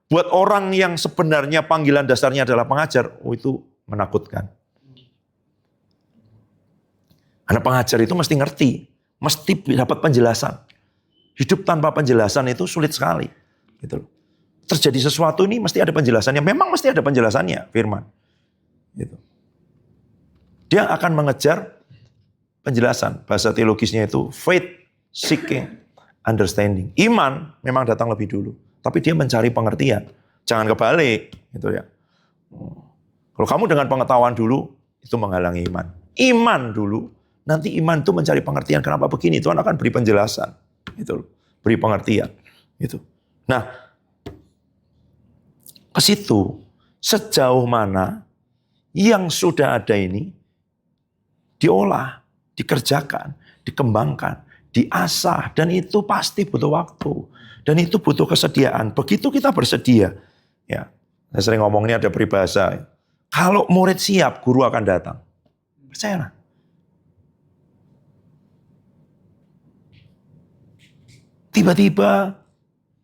Buat orang yang sebenarnya panggilan dasarnya adalah pengajar, itu menakutkan. Karena pengajar itu mesti ngerti, mesti dapat penjelasan. Hidup tanpa penjelasan itu sulit sekali. Gitu. Terjadi sesuatu ini mesti ada penjelasannya. Memang mesti ada penjelasannya, firman. Gitu. Dia akan mengejar penjelasan. Bahasa teologisnya itu faith seeking understanding. Iman memang datang lebih dulu, tapi dia mencari pengertian. Jangan kebalik, gitu ya. Kalau kamu dengan pengetahuan dulu, itu menghalangi iman. Iman dulu, nanti iman itu mencari pengertian. Kenapa begini? Tuhan akan beri penjelasan, gitu. Beri pengertian, gitu. Nah, ke situ sejauh mana yang sudah ada ini diolah, dikerjakan, dikembangkan, diasah, dan itu pasti butuh waktu, dan itu butuh kesediaan. Begitu kita bersedia, ya, saya sering ngomong ini ada peribahasa, kalau murid siap, guru akan datang. Percayalah. Tiba-tiba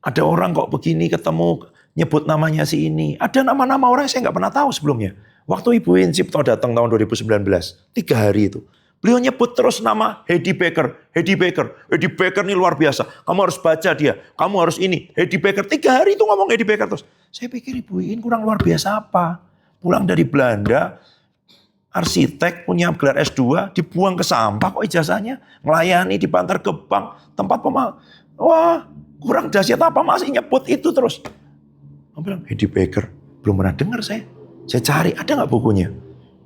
ada orang kok begini ketemu, nyebut namanya si ini. Ada nama-nama orang yang saya nggak pernah tahu sebelumnya. Waktu Ibu Incipto datang tahun 2019, 3 hari itu. Beliau nyebut terus nama Heidi Baker. Heidi Baker. Heidi Baker ini luar biasa. Kamu harus baca dia. Kamu harus ini. Heidi Baker. 3 hari itu ngomong Heidi Baker terus. Saya pikir Ibu In kurang luar biasa apa? Pulang dari Belanda, arsitek, punya gelar S2, dibuang ke sampah kok ijazahnya. Melayani di Bantar Gebang, tempat pemal. Wah, kurang dahsyat apa masih nyebut itu terus. Aku bilang, Heidi Baker. Belum pernah dengar saya. Saya cari, ada nggak bukunya?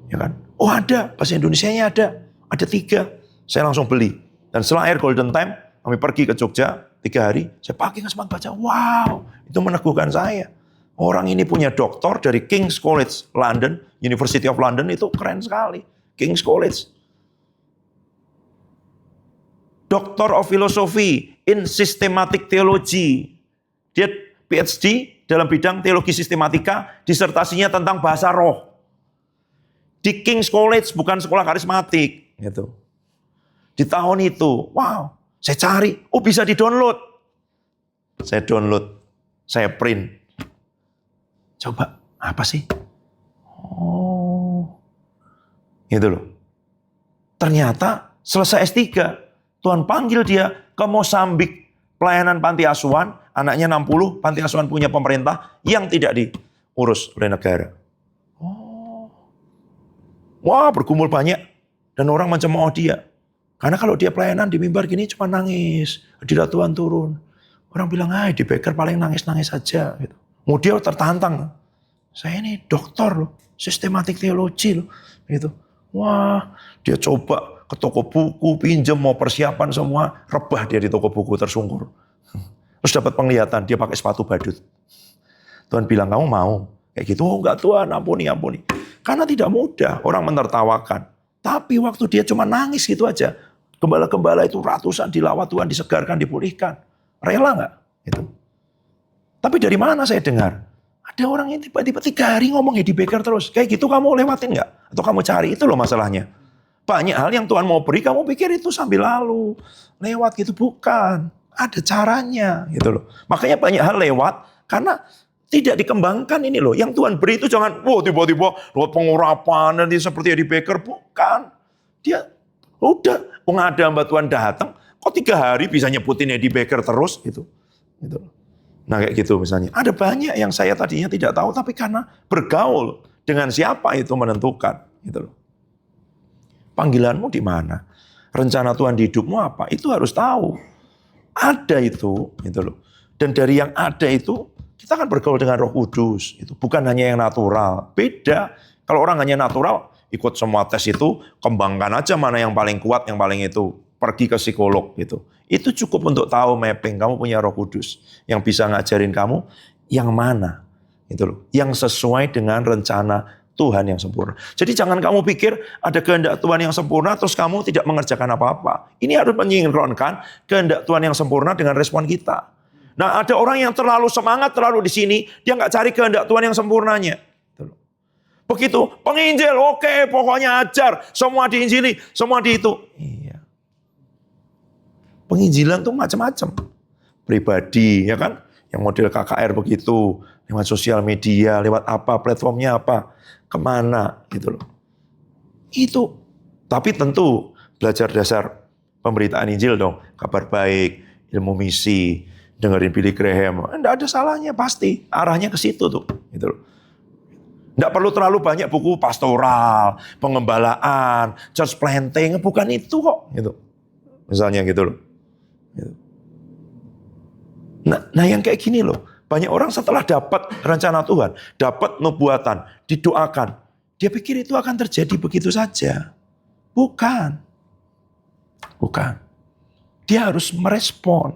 Ya kan? Oh ada, bahasa Indonesianya ada. Ada 3. Saya langsung beli. Dan setelah Air Golden Time, kami pergi ke Jogja 3 hari. Saya pakai kesempatan baca. Wow, itu meneguhkan saya. Orang ini punya doktor dari King's College London, University of London, itu keren sekali. King's College. Doctor of Philosophy in Systematic Theology. Dia PhD dalam bidang teologi sistematika, disertasinya tentang bahasa roh. Di King's College, bukan sekolah karismatik. Gitu. Di tahun itu, wow, saya cari, oh bisa di-download. Saya download, saya print. Coba, apa sih? Oh, gitu loh. Ternyata selesai S3, Tuhan panggil dia ke Mozambik, pelayanan panti asuhan, anaknya 60, panti asuhan punya pemerintah yang tidak diurus oleh negara. Oh, wah bergumul banyak dan orang mencemooh dia. Karena kalau dia pelayanan di mimbar gini cuma nangis, hadirat Tuhan turun. Orang bilang, di Baker paling nangis-nangis saja. Gitu. Mau dia tertantang. Saya ini doktor loh, sistematik teologi loh. Gitu. Wah, dia coba ke toko buku, pinjam, mau persiapan semua, rebah dia di toko buku tersungkur. Terus dapat penglihatan, dia pakai sepatu badut. Tuhan bilang, kamu mau? Kayak gitu, oh enggak Tuhan, ampuni. Karena tidak mudah, orang menertawakan. Tapi waktu dia cuma nangis gitu aja, gembala-gembala itu ratusan dilawat Tuhan, disegarkan, dipulihkan. Rela enggak? Gitu. Tapi dari mana saya dengar? Ada orang yang tiba-tiba 3 hari ngomong Heidi Baker terus. Kayak gitu kamu lewatin enggak? Atau kamu cari, itu loh masalahnya. Banyak hal yang Tuhan mau beri, kamu pikir itu sambil lalu, lewat gitu. Bukan, ada caranya gitu loh. Makanya banyak hal lewat, karena tidak dikembangkan ini loh. Yang Tuhan beri itu jangan, tiba-tiba lewat pengurapan, nanti seperti Eddie Baker. Bukan. Dia udah, ada hamba Tuhan datang, kok 3 hari bisa nyebutin Eddie Baker terus gitu. Gitu. Nah kayak gitu misalnya. Ada banyak yang saya tadinya tidak tahu, tapi karena bergaul dengan siapa itu menentukan. Gitu loh. Panggilanmu di mana? Rencana Tuhan di hidupmu apa? Itu harus tahu. Ada itu, gitu loh. Dan dari yang ada itu, kita akan bergaul dengan Roh Kudus. Itu bukan hanya yang natural. Beda. Kalau orang hanya natural, ikut semua tes itu, kembangkan aja mana yang paling kuat, yang paling itu. Pergi ke psikolog gitu. Itu cukup untuk tahu mapping. Kamu punya Roh Kudus yang bisa ngajarin kamu yang mana. Gitu loh. Yang sesuai dengan rencana Tuhan yang sempurna. Jadi jangan kamu pikir ada kehendak Tuhan yang sempurna terus kamu tidak mengerjakan apa-apa. Ini harus menyinkronkan kehendak Tuhan yang sempurna dengan respon kita. Nah ada orang yang terlalu semangat, terlalu di sini, dia nggak cari kehendak Tuhan yang sempurnanya. Begitu, penginjil, oke, pokoknya ajar, semua diinjili, semua di itu. Iya. Penginjilan tuh macam-macam. Pribadi, ya kan? Yang model KKR begitu, lewat sosial media, lewat apa, platformnya apa, kemana, gitu loh. Itu. Tapi tentu belajar dasar pemberitaan Injil dong. Kabar baik, ilmu misi, dengerin Billy Graham. Enggak ada salahnya, pasti. Arahnya ke situ tuh, gitu loh. Enggak perlu terlalu banyak buku pastoral, pengembalaan, church planting, bukan itu kok, gitu. Misalnya gitu loh. Nah yang kayak gini loh, banyak orang setelah dapat rencana Tuhan, dapat nubuatan, didoakan, dia pikir itu akan terjadi begitu saja. Bukan. Dia harus merespon,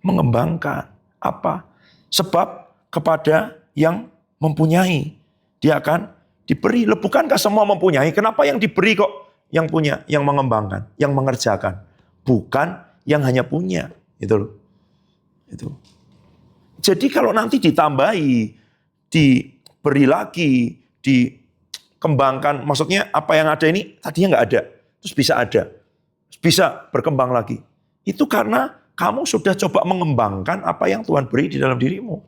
mengembangkan apa? Sebab kepada yang mempunyai, dia akan diberi. Loh, bukankah semua mempunyai? Kenapa yang diberi kok yang punya, yang mengembangkan, yang mengerjakan? Bukan yang hanya punya, gitu loh. Itu. Jadi kalau nanti ditambahi, diberi lagi, dikembangkan, maksudnya apa yang ada ini tadinya nggak ada, terus bisa ada, bisa berkembang lagi. Itu karena kamu sudah coba mengembangkan apa yang Tuhan beri di dalam dirimu.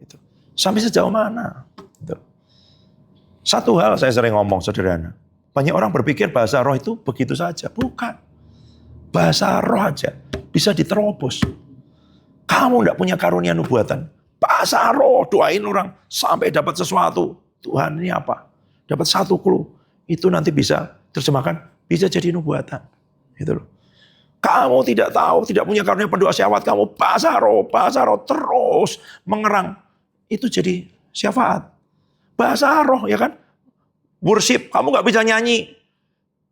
Itu. Sampai sejauh mana? Itu. Satu hal saya sering ngomong sederhana, banyak orang berpikir bahasa roh itu begitu saja, bukan. Bahasa roh aja bisa diterobos. Kamu tidak punya karunia nubuatan. Bahasa roh, doain orang sampai dapat sesuatu. Tuhan ini apa? Dapat satu clue. Itu nanti bisa terjemahkan, bisa jadi nubuatan. Gitu loh. Kamu tidak tahu, tidak punya karunia pendoa syafaat. Kamu bahasa roh terus mengerang. Itu jadi syafaat. Bahasa roh, ya kan? Worship, kamu nggak bisa nyanyi.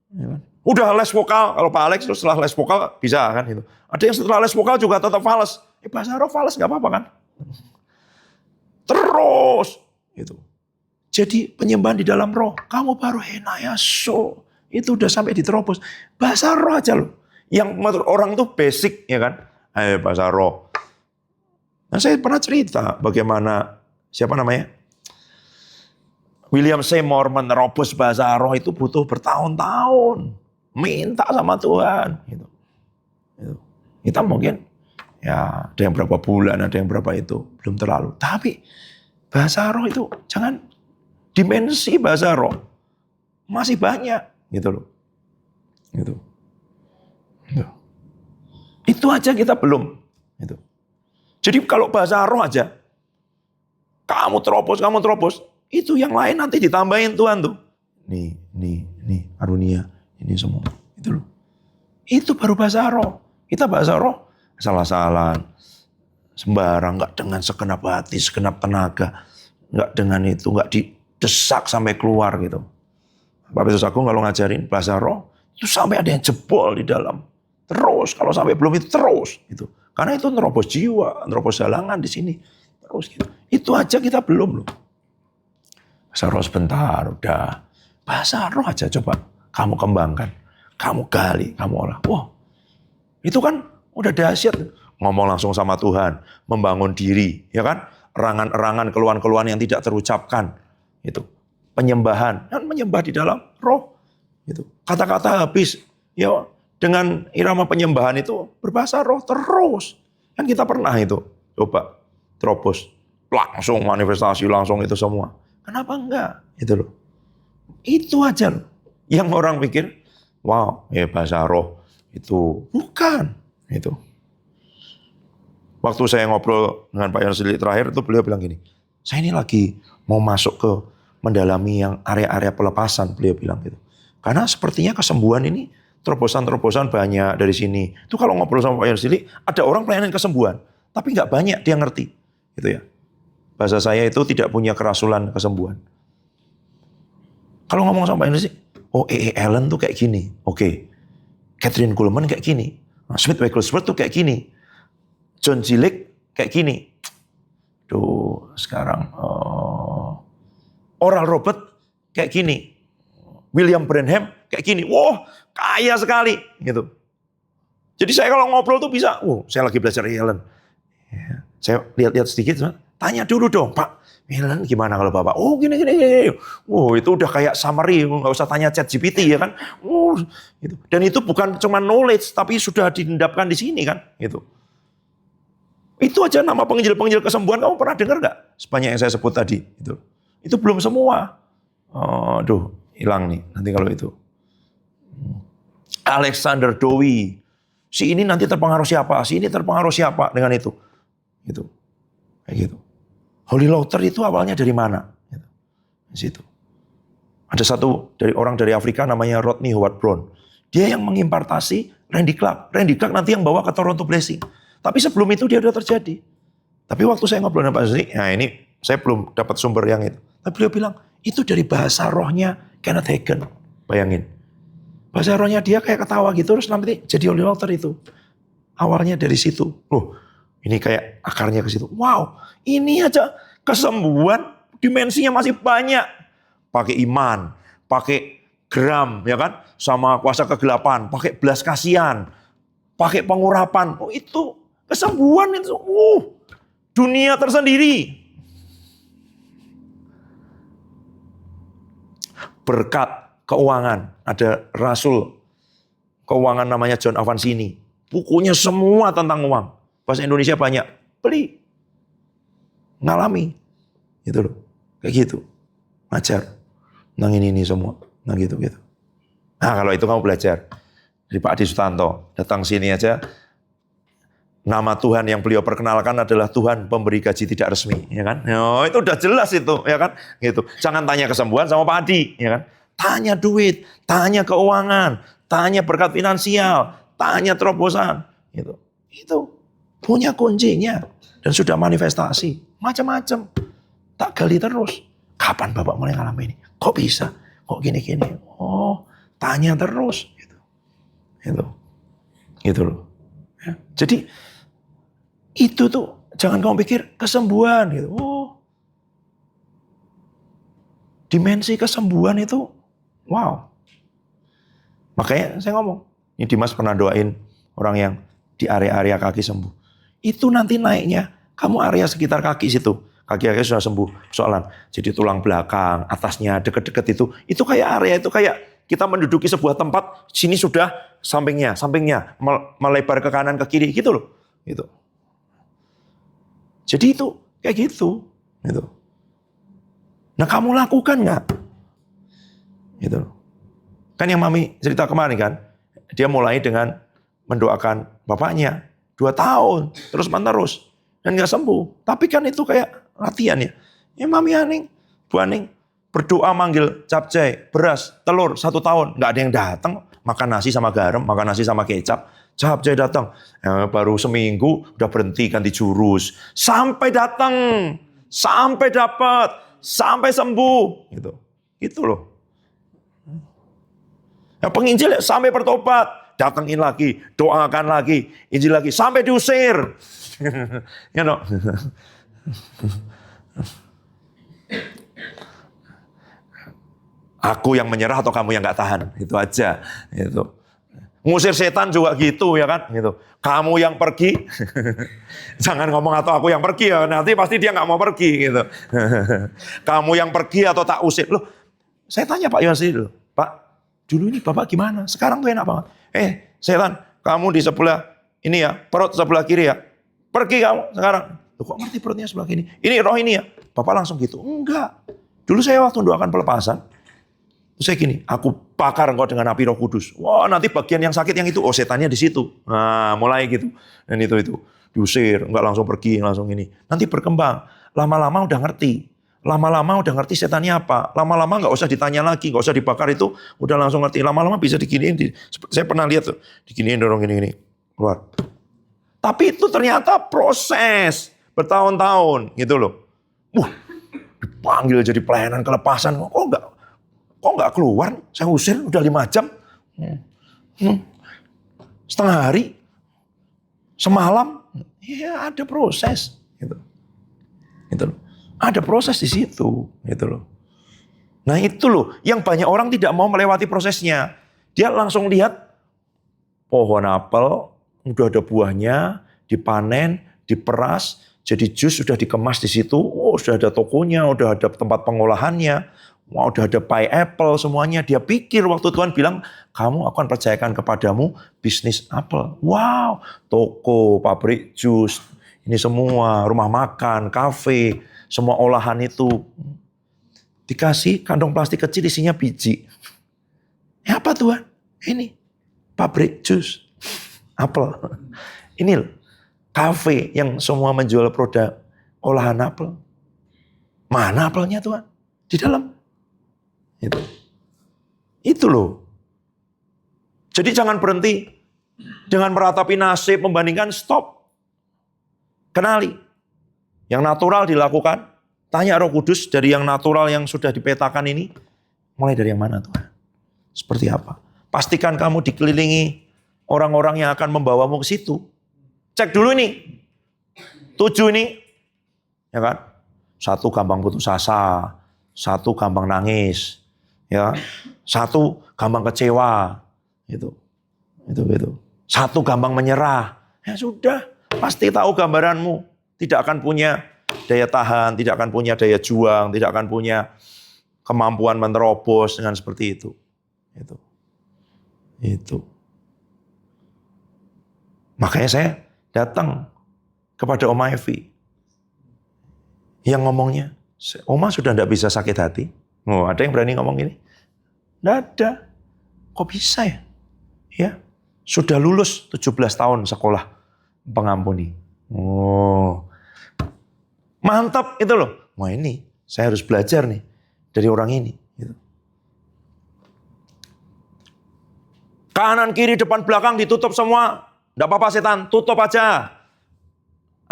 Ya kan? Udah les vokal, kalau Pak Alex setelah les vokal bisa kan itu. Ada yang setelah les vokal juga tetap fales. Bahasa roh fales nggak apa-apa kan? Terus itu. Jadi penyembahan di dalam roh, kamu baru henayaso. Itu udah sampai diterobos. Bahasa roh aja loh. Yang orang tuh basic ya kan? Bahasa roh. Nah saya pernah cerita bagaimana siapa namanya? William Seymour menerobos bahasa roh itu butuh bertahun-tahun. Minta sama Tuhan. Gitu. Kita mungkin ya ada yang berapa bulan, ada yang berapa itu. Belum terlalu. Tapi bahasa roh itu jangan dimensi bahasa roh. Masih banyak. Gitu loh. Gitu. Itu aja kita belum. Gitu. Jadi kalau bahasa roh aja. Kamu terobos. Itu yang lain nanti ditambahin Tuhan tuh. Nih, karunia. Ini semua, itu loh. Itu baru bahasa roh. Kita bahasa roh, salah-salah, sembarang, nggak dengan segenap hati, segenap tenaga, nggak dengan itu, nggak didesak sampai keluar gitu. Pak Petrus Agung kalau ngajarin bahasa roh, itu sampai ada yang jebol di dalam. Terus, kalau sampai belum itu terus, gitu. Karena itu nerobos jiwa, nerobos halangan di sini, terus gitu. Itu aja kita belum loh. Bahasa roh sebentar, udah. Bahasa roh aja coba. Kamu kembangkan, kamu gali, kamu olah. Wow, itu kan udah dahsyat. Ngomong langsung sama Tuhan, membangun diri, ya kan? Erangan-erangan, keluhan-keluhan yang tidak terucapkan. Itu penyembahan, kan menyembah di dalam roh. Gitu. Kata-kata habis, ya dengan irama penyembahan itu berbahasa roh terus. Kan kita pernah itu, coba terobos, langsung manifestasi, langsung itu semua. Kenapa enggak? Itu loh. Itu aja loh. Yang orang pikir, wow, ya bahasa roh itu bukan itu. Waktu saya ngobrol dengan Pak Yohanes Lilik terakhir itu beliau bilang gini, saya ini lagi mau masuk ke mendalami yang area-area pelepasan, beliau bilang gitu. Karena sepertinya kesembuhan ini terobosan-terobosan banyak dari sini. Itu kalau ngobrol sama Pak Yohanes Lilik, ada orang pelayanan kesembuhan, tapi nggak banyak dia ngerti, gitu ya. Bahasa saya itu tidak punya kerasulan kesembuhan. Kalau ngomong sama Pak Yohanes Lilik, oh Ellen tuh kayak gini, oke. Catherine Kuhlman kayak gini, Smith Wigglesworth tuh kayak gini, John Gillick kayak gini. Tuh sekarang Oral Robert kayak gini. William Branham kayak gini. Wah, kaya sekali gitu. Jadi saya kalau ngobrol tuh bisa, saya lagi belajar Ellen. Ya, saya lihat-lihat sedikit, tanya dulu dong, Pak. Ellen gimana kalau Bapak? Oh gini. Itu udah kayak summary, nggak usah tanya ChatGPT ya kan. Gitu. Dan itu bukan cuma knowledge, tapi sudah diendapkan di sini kan. Gitu. Itu aja nama penginjil-penginjil kesembuhan, kamu pernah dengar nggak? Sebanyak yang saya sebut tadi. Itu belum semua. Hilang nih nanti kalau itu. Alexander Dowie. Si ini nanti terpengaruh siapa? Si ini terpengaruh siapa dengan itu? Gitu. Kayak gitu. Holy Luther itu awalnya dari mana? Gitu. Di situ. Ada satu orang dari Afrika namanya Rodney Howard Brown. Dia yang mengimpartasi Randy Clark. Randy Clark nanti yang bawa ke Toronto Blessing. Tapi sebelum itu dia sudah terjadi. Tapi waktu saya ngobrol dengan Pak Susi, nah ini saya belum dapat sumber yang itu. Tapi beliau bilang, itu dari bahasa rohnya Kenneth Hagin. Bayangin. Bahasa rohnya dia kayak ketawa gitu, terus nanti jadi Holy Luther itu. Awalnya dari situ. Ini kayak akarnya ke situ. Wow, ini aja kesembuhan dimensinya masih banyak. Pakai iman, pakai geram, ya kan? Sama kuasa kegelapan, pakai belas kasihan, pakai pengurapan. Itu kesembuhan itu. Dunia tersendiri. Berkat keuangan. Ada rasul keuangan namanya John Avancini. Bukunya semua tentang uang. Bahasa Indonesia banyak. Beli. Ngalami. Gitu loh. Kayak gitu. Ngajar. Nang ini semua. Nah gitu. Nah kalau itu kamu belajar. Dari Pak Adi Sutanto. Datang sini aja. Nama Tuhan yang beliau perkenalkan adalah Tuhan pemberi gaji tidak resmi, ya kan? Itu udah jelas itu, ya kan? Gitu. Jangan tanya kesembuhan sama Pak Adi, ya kan? Tanya duit, tanya keuangan, tanya berkat finansial, tanya terobosan, gitu. Itu punya kuncinya dan sudah manifestasi, macam-macam. Tak gali terus. Kapan Bapak mulai ngalamin ini? Kok bisa? Kok gini-gini? Tanya terus, gitu. Gitu loh. Ya. Jadi itu tuh jangan kamu pikir kesembuhan gitu. Dimensi kesembuhan itu wow. Makanya saya ngomong, ini Dimas pernah doain orang yang di area-area kaki sembuh. Itu nanti naiknya kamu area sekitar kaki situ. Kaki-kaki sudah sembuh. Soalan jadi tulang belakang, atasnya deket-deket itu kayak area itu kayak kita menduduki sebuah tempat, sini sudah sampingnya melebar ke kanan ke kiri gitu loh. Gitu. Jadi itu kayak gitu. Nah kamu lakukan nggak? Gitu. Kan yang Mami cerita kemarin kan, dia mulai dengan mendoakan bapaknya 2 tahun terus-menerus dan nggak sembuh. Tapi kan itu kayak latihan ya. Ya Mami Aning, Bu Aning berdoa manggil capcay, beras, telur 1 tahun nggak ada yang datang. Makan nasi sama garam, makan nasi sama kecap. Capcay datang, baru seminggu udah berhenti ganti jurus. Sampai datang, sampai dapat, sampai sembuh. Gitu loh. Nah, penginjil sampai bertobat, datangin lagi, doakan lagi, injil lagi, sampai diusir. You know. Aku yang menyerah atau kamu yang nggak tahan, itu aja. Ngusir setan juga gitu ya kan, gitu. Kamu yang pergi, jangan ngomong atau aku yang pergi ya, nanti pasti dia nggak mau pergi gitu. Kamu yang pergi atau tak usir, loh Saya tanya Pak Yohanes dulu, Pak, dulu ini Bapak gimana? Sekarang tuh enak banget. Setan, kamu di sebelah ini ya, perut sebelah kiri ya. Pergi kamu sekarang. Loh, kok ngerti perutnya sebelah kiri? Ini roh ini ya. Bapak langsung gitu. Enggak. Dulu saya waktu doakan pelepasan, terus saya gini, aku bakar engkau dengan api Roh Kudus. Wah, nanti bagian yang sakit yang itu, oh setannya di situ. Nah, mulai gitu. Dan itu diusir, enggak langsung pergi, langsung ini. Nanti berkembang. Lama-lama udah ngerti. Lama-lama udah ngerti setannya apa. Lama-lama nggak usah ditanya lagi, nggak usah dibakar itu, udah langsung ngerti. Lama-lama bisa diginiin. Saya pernah lihat tuh, diginiin dorong gini-gini keluar. Tapi itu ternyata proses bertahun-tahun gitu loh. Dipanggil jadi pelayanan kelepasan, kok nggak keluar? Saya usir udah 5 jam, setengah hari, semalam. Ya ada proses gitu loh. Ada proses di situ, gitu loh. Nah itu loh, yang banyak orang tidak mau melewati prosesnya. Dia langsung lihat pohon apel, udah ada buahnya, dipanen, diperas, jadi jus sudah dikemas di situ. Oh, sudah ada tokonya, udah ada tempat pengolahannya, udah ada pie apple semuanya. Dia pikir waktu Tuhan bilang, kamu akan percayakan kepadamu bisnis apel. Wow, toko, pabrik jus, ini semua rumah makan, kafe. Semua olahan itu dikasih kantong plastik kecil isinya biji. Apa Tuhan? Ini pabrik jus, apel. Ini loh, kafe yang semua menjual produk olahan apel. Mana apelnya Tuhan? Di dalam. Itu loh. Jadi jangan berhenti dengan meratapi nasib, membandingkan, stop. Kenali. Yang natural dilakukan, tanya Roh Kudus dari yang natural yang sudah dipetakan ini, mulai dari yang mana Tuhan? Seperti apa? Pastikan kamu dikelilingi orang-orang yang akan membawamu ke situ. Cek dulu ini, 7 ini, ya kan? 1 gampang putus asa, 1 gampang nangis, ya, 1 gampang kecewa, itu. 1 gampang menyerah. Ya sudah, pasti tahu gambaranmu. Tidak akan punya daya tahan, tidak akan punya daya juang, tidak akan punya kemampuan menerobos dengan seperti itu. Itu. Makanya saya datang kepada Oma Evi. Yang ngomongnya, Oma sudah tidak bisa sakit hati. Oh, ada yang berani ngomong gini? Tidak ada. Kok bisa ya? Ya, sudah lulus 17 tahun sekolah pengampuni. Oh, mantap itu loh. Wah ini, saya harus belajar nih dari orang ini. Gitu. Kanan, kiri, depan, belakang ditutup semua. Tidak apa-apa setan, tutup aja.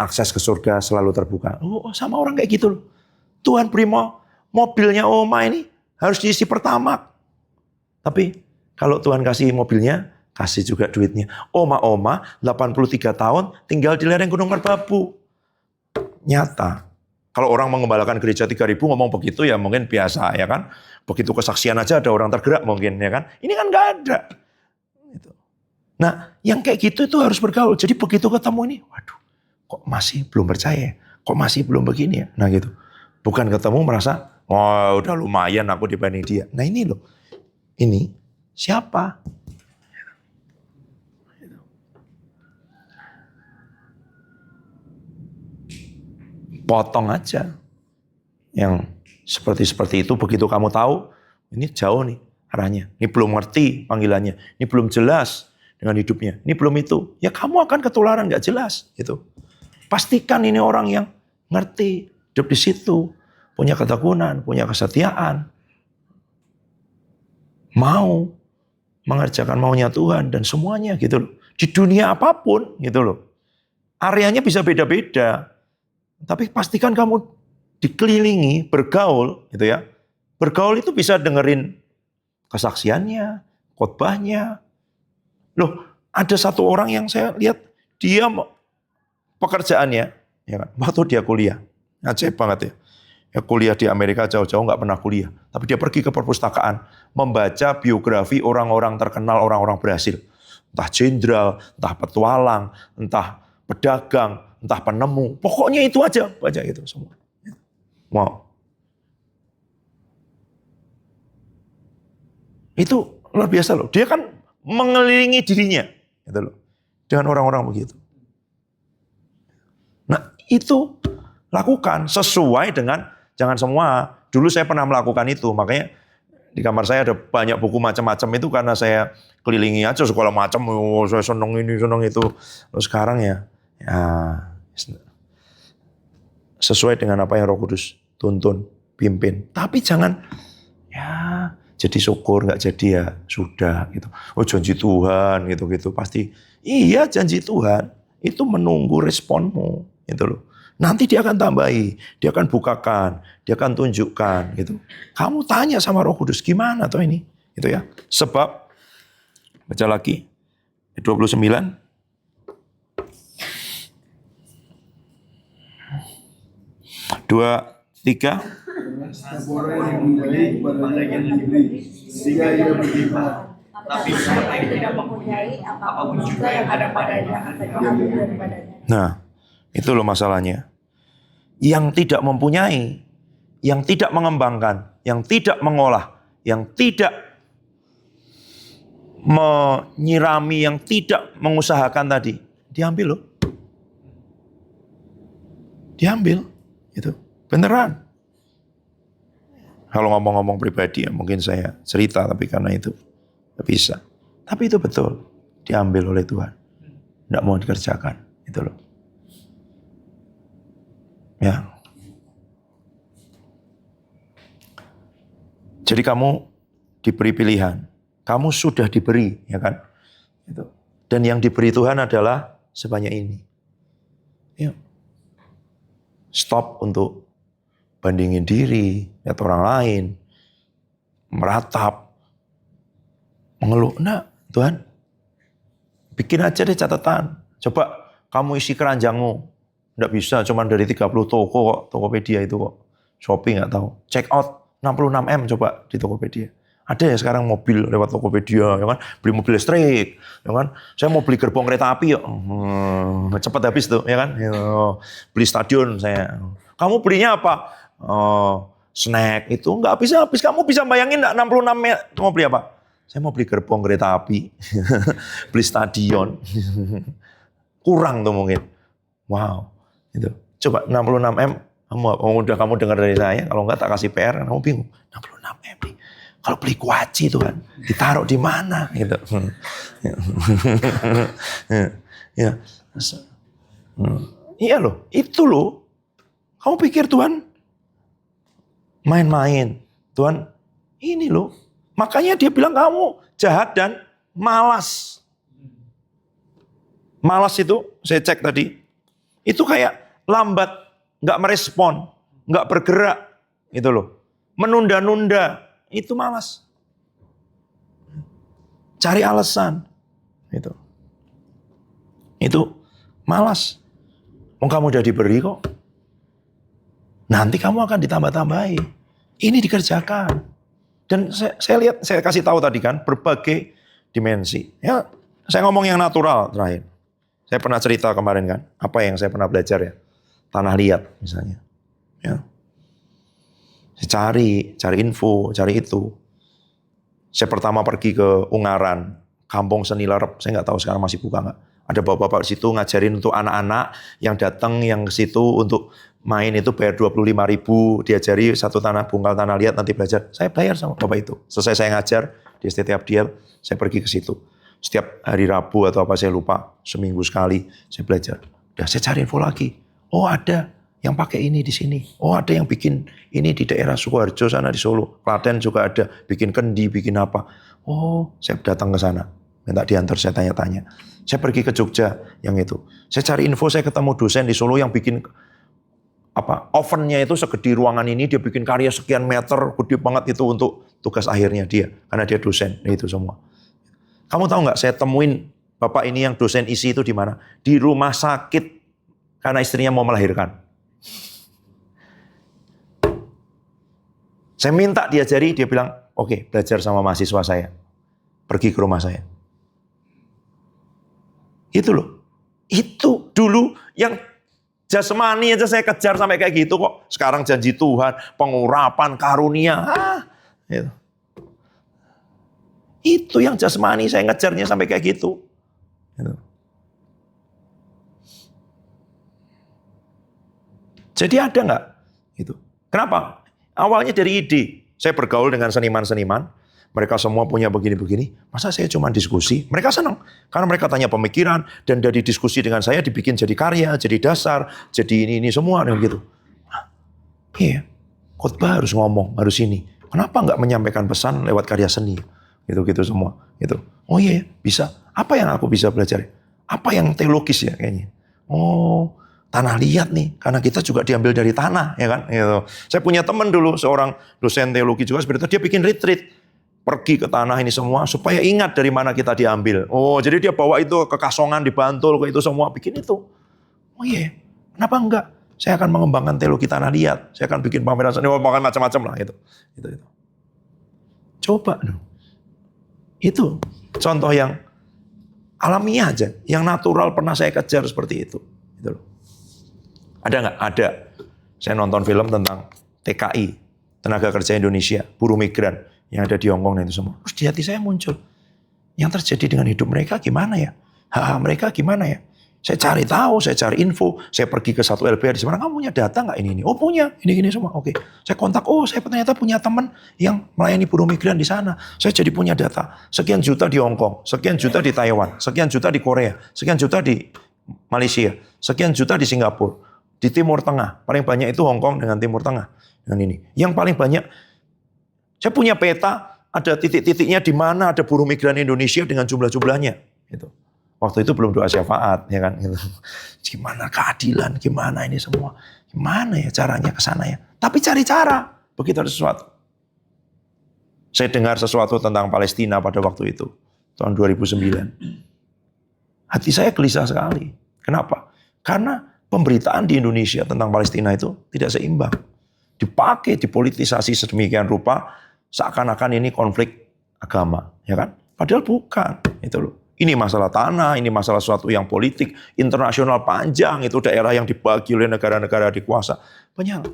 Akses ke surga selalu terbuka. Oh, sama orang kayak gitu loh. Tuhan beri mobilnya Oma ini harus diisi Pertamax. Tapi kalau Tuhan kasih mobilnya, kasih juga duitnya. Oma 83 tahun tinggal di lereng Gunung Merbabu. Nyata. Kalau orang mengembalakan gereja 3.000 ngomong begitu ya mungkin biasa ya kan. Begitu kesaksian aja ada orang tergerak mungkin ya kan. Ini kan nggak ada. Nah yang kayak gitu itu harus bergaul. Jadi begitu ketemu ini, waduh kok masih belum percaya. Kok masih belum begini ya. Nah gitu. Bukan ketemu merasa, oh udah lumayan aku dibanding dia. Nah ini loh. Ini siapa? Potong aja. Yang seperti itu begitu kamu tahu, ini jauh nih arahnya. Ini belum ngerti panggilannya. Ini belum jelas dengan hidupnya. Ini belum itu. Ya kamu akan ketularan gak jelas. Gitu. Pastikan ini orang yang ngerti. Hidup di situ. Punya ketekunan, punya kesetiaan. Mau mengerjakan maunya Tuhan dan semuanya gitu loh. Di dunia apapun gitu loh. Areanya bisa beda-beda. Tapi pastikan kamu dikelilingi, bergaul, gitu ya. Bergaul itu bisa dengerin kesaksiannya, khotbahnya. Loh, ada satu orang yang saya lihat dia pekerjaannya, ya kan, waktu dia kuliah, ajaib banget ya. Ya kuliah di Amerika jauh-jauh nggak pernah kuliah, tapi dia pergi ke perpustakaan membaca biografi orang-orang terkenal, orang-orang berhasil, entah jenderal, entah petualang, entah pedagang, entah penemu, pokoknya itu aja baca itu semua. Wow. Itu luar biasa loh. Dia kan mengelilingi dirinya gitu loh, dengan orang-orang begitu. Nah, itu lakukan sesuai dengan, jangan semua. Dulu saya pernah melakukan itu, makanya di kamar saya ada banyak buku macam-macam itu karena saya kelilingi aja sekolah macam, oh, saya seneng ini, seneng itu. Lalu sekarang ya sesuai dengan apa yang Roh Kudus tuntun, pimpin. Tapi jangan jadi syukur, nggak jadi ya sudah gitu. Oh janji Tuhan gitu pasti. Iya janji Tuhan itu menunggu responmu gitu loh. Nanti dia akan tambahi, dia akan bukakan, dia akan tunjukkan gitu. Kamu tanya sama Roh Kudus gimana toh ini gitu ya. Sebab baca lagi 29 2, 3. Orang yang mempunyai kepada yang diberi, sehingga ia berlimpah. Tapi siapa yang tidak mempunyai apapun juga yang ada padanya akan diambil daripadanya. Nah, itu loh masalahnya. Yang tidak mempunyai, yang tidak mengembangkan, yang tidak mengolah, yang tidak menyirami, yang tidak mengusahakan tadi, diambil loh. Diambil, itu beneran. Kalau ngomong-ngomong pribadi ya mungkin saya cerita, tapi karena itu tidak bisa. Tapi itu betul, diambil oleh Tuhan. Tidak mau dikerjakan, itu loh. Ya. Jadi kamu diberi pilihan, kamu sudah diberi, ya kan? Itu. Dan yang diberi Tuhan adalah sebanyak ini. Ya. Stop untuk bandingin diri, lihat orang lain, meratap, mengeluh. Nah, Tuhan, bikin aja deh catatan. Coba kamu isi keranjangmu. Nggak bisa, cuma dari 30 toko kok, Tokopedia itu kok. Shopee nggak tahu. Check out 66M coba di Tokopedia. Ada ya sekarang mobil lewat Tokopedia, ya kan? Beli mobil listrik, ya kan? Saya mau beli gerbong kereta api, ya. Cepat habis tuh, ya kan? Beli stadion saya. Kamu belinya apa? Snack itu nggak habis. Kamu bisa bayangin nggak 66 mau beli apa? Saya mau beli gerbong kereta api, beli stadion. Kurang tuh mungkin. Wow, itu. Coba 66M, kamu dengar dari saya. Kalau nggak tak kasih PR, kamu bingung. 66M nih. Kalau beli kuaci itu kan, ditaruh di mana? Gitu. Ya. Iya loh, itu loh. Kamu pikir Tuhan main-main? Tuhan ini loh. Makanya dia bilang kamu jahat dan malas. Malas itu, saya cek tadi, itu kayak lambat, nggak merespon, nggak bergerak, gitu loh. Menunda-nunda, itu malas. Cari alasan, gitu. Itu malas. Kamu udah diberi kok. Nanti kamu akan ditambah-tambahi. Ini dikerjakan. Dan saya lihat, saya kasih tahu tadi kan, berbagai dimensi. Ya, saya ngomong yang natural terakhir. Saya pernah cerita kemarin kan, apa yang saya pernah belajar ya. Tanah liat misalnya. Ya. Saya cari info, cari itu. Saya pertama pergi ke Ungaran, Kampung Seni Lerep. Saya nggak tahu sekarang masih buka nggak. Ada bapak-bapak di situ ngajarin untuk anak-anak yang datang yang ke situ untuk main itu bayar 25.000, diajari satu bungkal tanah liat nanti belajar. Saya bayar sama bapak itu. Selesai saya ngajar di STT Abdiel, saya pergi ke situ. Setiap hari Rabu atau apa saya lupa, seminggu sekali saya belajar. Udah saya cari info lagi. Oh ada yang pakai ini di sini. Oh ada yang bikin ini di daerah Sukoharjo sana di Solo. Klaten juga ada, bikin kendi, bikin apa. Oh saya datang ke sana. Minta diantar, saya tanya-tanya. Saya pergi ke Jogja yang itu. Saya cari info, saya ketemu dosen di Solo yang bikin ovennya itu segede ruangan ini, dia bikin karya sekian meter, gede banget itu untuk tugas akhirnya dia. Karena dia dosen, itu semua. Kamu tahu nggak, saya temuin bapak ini yang dosen isi itu di mana? Di rumah sakit, karena istrinya mau melahirkan. Saya minta diajari, dia bilang, oke, belajar sama mahasiswa saya. Pergi ke rumah saya. Itu loh. Itu dulu yang jasmani aja saya kejar sampai kayak gitu kok. Sekarang janji Tuhan, pengurapan, karunia. Gitu. Itu yang jasmani, saya ngejarnya sampai kayak gitu. Gitu. Jadi ada nggak? Gitu. Kenapa? Awalnya dari ide. Saya bergaul dengan seniman-seniman. Mereka semua punya begini-begini. Masa saya cuma diskusi? Mereka senang. Karena mereka tanya pemikiran. Dan dari diskusi dengan saya dibikin jadi karya, jadi dasar, jadi ini semua. Dan gitu. Iya, khotbah harus ngomong, harus ini. Kenapa nggak menyampaikan pesan lewat karya seni? Gitu-gitu semua. Gitu. Oh iya, bisa. Apa yang aku bisa belajar? Apa yang teologis ya kayaknya? Oh, tanah liat nih, karena kita juga diambil dari tanah, ya kan? Gitu. Saya punya teman dulu, seorang dosen teologi juga seperti itu, dia bikin retreat, pergi ke tanah ini semua, supaya ingat dari mana kita diambil. Oh, jadi dia bawa itu ke Kasongan, di Bantul, ke itu semua, bikin itu. Oh iya, kenapa enggak? Saya akan mengembangkan teologi tanah liat, saya akan bikin pameran seni, macam-macam lah, itu. Coba dong. Itu contoh yang alamiah aja, yang natural pernah saya kejar seperti itu. Gitu loh. Ada nggak? Ada. Saya nonton film tentang TKI, Tenaga Kerja Indonesia, buruh migran yang ada di Hongkong dan itu semua. Terus di hati saya muncul, yang terjadi dengan hidup mereka gimana ya? Hak mereka gimana ya? Saya cari tahu, saya cari info, saya pergi ke satu LBH di sana. Kamu punya data nggak ini? Oh punya, ini semua. Oke, saya kontak. Oh saya ternyata punya teman yang melayani buruh migran di sana. Saya jadi punya data. Sekian juta di Hongkong, sekian juta di Taiwan, sekian juta di Korea, sekian juta di Malaysia, sekian juta di Singapura, di Timur Tengah. Paling banyak itu Hongkong dengan Timur Tengah. Dengan ini, yang paling banyak. Saya punya peta, ada titik-titiknya di mana ada buruh migran Indonesia dengan jumlah-jumlahnya. Gitu. Waktu itu belum doa syafaat, ya kan? Gitu. Gimana keadilan, gimana ini semua, gimana ya caranya ke sana ya? Tapi cari cara, begitu ada sesuatu. Saya dengar sesuatu tentang Palestina pada waktu itu, tahun 2009. Hati saya gelisah sekali. Kenapa? Karena pemberitaan di Indonesia tentang Palestina itu tidak seimbang. Dipakai, dipolitisasi sedemikian rupa, seakan-akan ini konflik agama, ya kan? Padahal bukan, itu loh. Ini masalah tanah, ini masalah sesuatu yang politik, internasional panjang, itu daerah yang dibagi oleh negara-negara dikuasa. Banyak.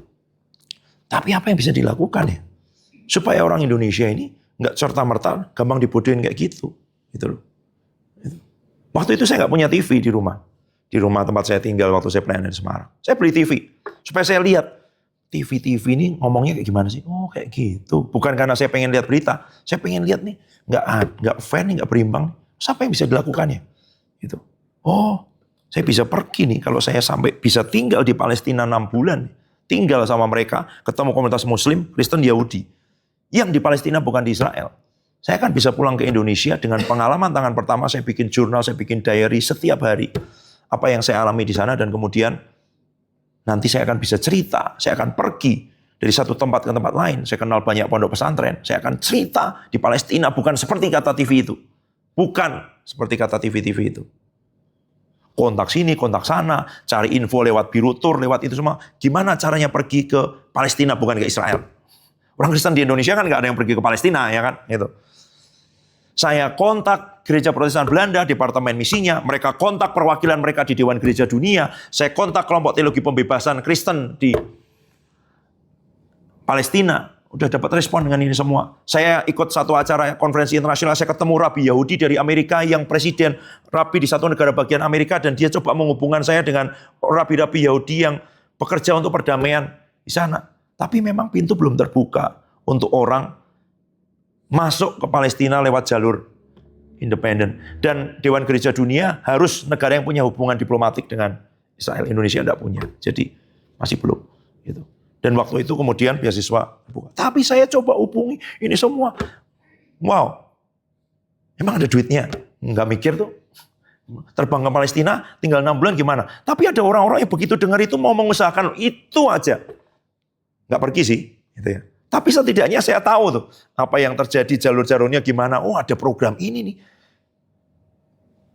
Tapi apa yang bisa dilakukan ya? Supaya orang Indonesia ini nggak serta-merta gampang dibodohin kayak gitu. Gitu loh. Waktu itu saya nggak punya TV di rumah. Di rumah tempat saya tinggal waktu saya pelayanan di Semarang. Saya beli TV. Supaya saya lihat. TV ini ngomongnya kayak gimana sih? Oh kayak gitu. Bukan karena saya pengen lihat berita. Saya pengen lihat nih. Nggak fair nih, nggak berimbang. Siapa yang bisa dilakukannya? Gitu. Oh, saya bisa pergi nih kalau saya sampai bisa tinggal di Palestina 6 bulan. Tinggal sama mereka, ketemu komunitas Muslim, Kristen, Yahudi. Yang di Palestina bukan di Israel. Saya kan bisa pulang ke Indonesia dengan pengalaman tangan pertama, saya bikin jurnal, saya bikin diary setiap hari. Apa yang saya alami di sana dan kemudian nanti saya akan bisa cerita, saya akan pergi dari satu tempat ke tempat lain. Saya kenal banyak pondok pesantren, saya akan cerita di Palestina bukan seperti kata TV itu. Bukan seperti kata TV-TV itu. Kontak sini, kontak sana, cari info lewat Biru Tur, lewat itu semua. Gimana caranya pergi ke Palestina bukan ke Israel? Orang Kristen di Indonesia kan nggak ada yang pergi ke Palestina, ya kan? Gitu. Saya kontak Gereja Protestan Belanda, Departemen Misinya. Mereka kontak perwakilan mereka di Dewan Gereja Dunia. Saya kontak kelompok teologi pembebasan Kristen di Palestina. Udah dapat respon dengan ini semua. Saya ikut satu acara konferensi internasional, saya ketemu Rabi Yahudi dari Amerika yang presiden Rabi di satu negara bagian Amerika dan dia coba menghubungkan saya dengan Rabi-Rabi Yahudi yang bekerja untuk perdamaian di sana. Tapi memang pintu belum terbuka untuk orang masuk ke Palestina lewat jalur independen. Dan Dewan Gereja Dunia harus negara yang punya hubungan diplomatik dengan Israel. Indonesia tidak punya. Jadi masih belum. Gitu. Dan waktu itu kemudian beasiswa buka. Tapi saya coba hubungi ini semua. Wow. Emang ada duitnya? Nggak mikir tuh. Terbang ke Palestina, tinggal 6 bulan gimana? Tapi ada orang-orang yang begitu dengar itu mau mengusahakan itu aja. Nggak pergi sih. Gitu ya. Tapi setidaknya saya tahu tuh. Apa yang terjadi, jalur-jalurnya gimana. Oh ada program ini nih.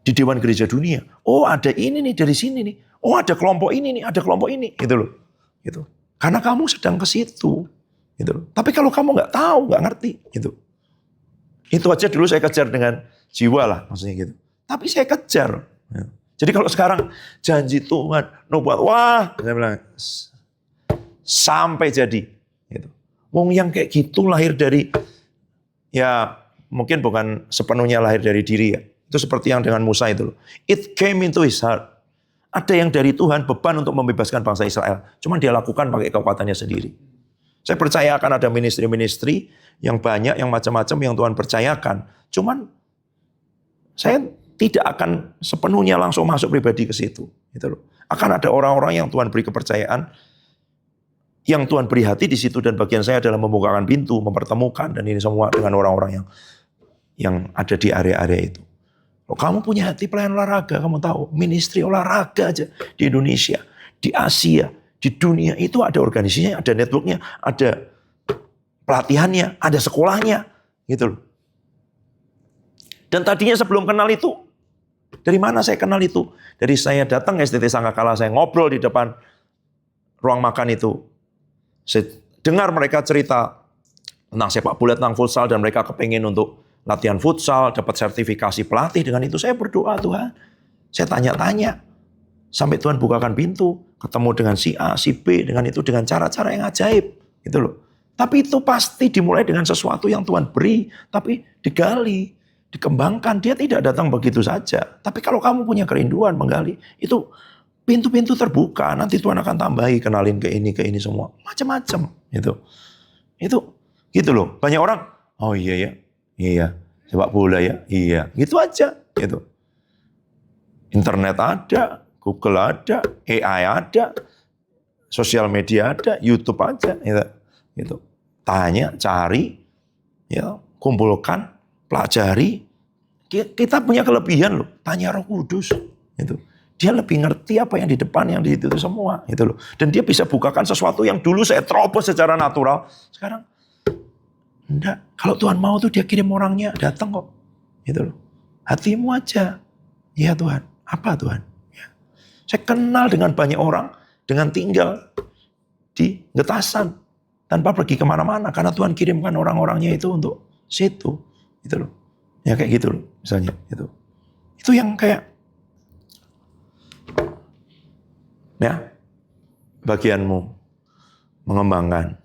Di Dewan Gereja Dunia. Oh ada ini nih dari sini nih. Oh ada kelompok ini nih, ada kelompok ini. Gitu loh. Gitu. Karena kamu sedang ke situ, gitu. Tapi kalau kamu nggak tahu, nggak ngerti, gitu. Itu aja dulu saya kejar dengan jiwa lah, maksudnya gitu. Tapi saya kejar. Jadi kalau sekarang janji Tuhan, nubuat, wah, saya bilang sampai jadi, gitu. Wong yang kayak gitu lahir dari ya mungkin bukan sepenuhnya lahir dari diri ya. Itu seperti yang dengan Musa itu loh. It came into his heart. Ada yang dari Tuhan beban untuk membebaskan bangsa Israel. Cuman dia lakukan pakai kekuatannya sendiri. Saya percaya akan ada ministry-ministry yang banyak, yang macam-macam yang Tuhan percayakan. Cuman saya tidak akan sepenuhnya langsung masuk pribadi ke situ. Gitu loh. Akan ada orang-orang yang Tuhan beri kepercayaan, yang Tuhan beri hati di situ, dan bagian saya adalah membukakan pintu, mempertemukan, dan ini semua dengan orang-orang yang ada di area-area itu. Kalau kamu punya hati pelayan olahraga, kamu tahu, ministry olahraga aja di Indonesia, di Asia, di dunia, itu ada organisasinya, ada networknya, ada pelatihannya, ada sekolahnya, gitu loh. Dan tadinya sebelum kenal itu, dari mana saya kenal itu? Dari saya datang ke STT Sangkakala, saya ngobrol di depan ruang makan itu. Saya dengar mereka cerita tentang sepak bola, tentang futsal, dan mereka kepengen untuk latihan futsal, dapat sertifikasi pelatih. Dengan itu saya berdoa, Tuhan. Saya tanya-tanya. Sampai Tuhan bukakan pintu. Ketemu dengan si A, si B. Dengan itu, dengan cara-cara yang ajaib. Gitu loh. Tapi itu pasti dimulai dengan sesuatu yang Tuhan beri. Tapi digali, dikembangkan. Dia tidak datang begitu saja. Tapi kalau kamu punya kerinduan menggali, itu pintu-pintu terbuka. Nanti Tuhan akan tambahi, kenalin ke ini semua. Macam-macam. Itu gitu loh. Banyak orang, oh iya, sepak bola ya, iya, gitu aja, gitu. Internet ada, Google ada, AI ada, sosial media ada, YouTube aja, gitu. Tanya, cari, ya, kumpulkan, pelajari. Kita punya kelebihan loh, tanya Roh Kudus, gitu. Dia lebih ngerti apa yang di depan, yang di itu semua, gitu loh. Dan dia bisa bukakan sesuatu yang dulu saya terobos secara natural, sekarang enggak. Kalau Tuhan mau tuh dia kirim orangnya, datang kok. Gitu loh. Hatimu aja. Ya Tuhan. Apa Tuhan? Ya. Saya kenal dengan banyak orang, dengan tinggal di Getasan. Tanpa pergi kemana-mana. Karena Tuhan kirimkan orang-orangnya itu untuk situ. Gitu loh. Ya kayak gitu loh. Misalnya. Gitu. Itu yang kayak. Ya. Bagianmu mengembangkan.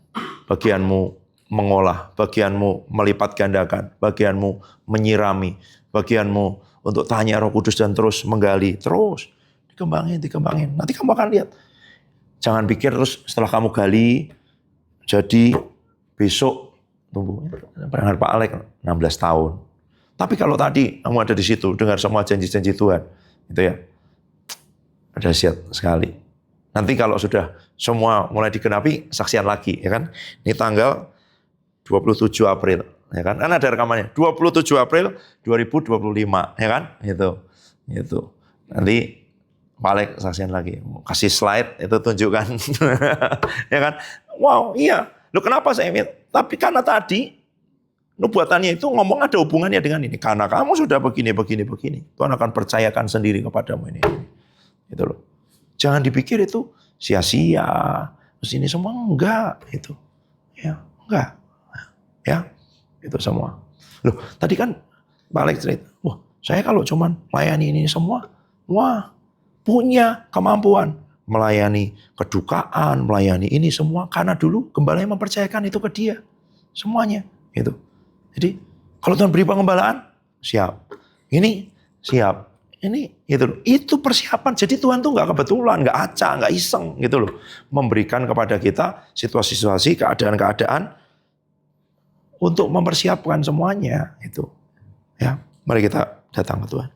Bagianmu mengolah, bagianmu melipat gandakan, bagianmu menyirami, bagianmu untuk tanya Roh Kudus dan terus menggali, terus dikembangin. Nanti kamu akan lihat. Jangan pikir terus setelah kamu gali, jadi besok tunggu. Pendengar Pak Alek 16 tahun. Tapi kalau tadi kamu ada di situ, dengar semua janji-janji Tuhan, itu ya, dahsyat sekali. Nanti kalau sudah semua mulai digenapi, saksian lagi, ya kan? Ini tanggal 27 April, ya kan? Kan ada rekamannya. 27 April 2025, ya kan? Itu. Nanti balik saksian lagi. Kasih slide, itu tunjukkan. Ya kan? Wow, iya. Loh kenapa saya minta? Tapi karena tadi, nubuatannya itu ngomong ada hubungannya dengan ini. Karena kamu sudah begini. Tuhan akan percayakan sendiri kepadamu ini. Itu loh. Jangan dipikir itu sia-sia. Terus ini semua enggak. Itu. Ya, enggak. Ya, itu semua. Loh, tadi kan Pak Alex cerita, wah, saya kalau cuman melayani ini semua, wah, punya kemampuan melayani kedukaan, melayani ini semua, karena dulu gembala yang mempercayakan itu ke dia, semuanya, gitu. Jadi, kalau Tuhan beri pengembalaan, siap. Ini, siap. Ini, gitu loh. Itu persiapan. Jadi Tuhan tuh nggak kebetulan, nggak acak, nggak iseng, gitu loh. Memberikan kepada kita situasi-situasi, keadaan-keadaan, untuk mempersiapkan semuanya itu. Ya, mari kita datang ke Tuhan.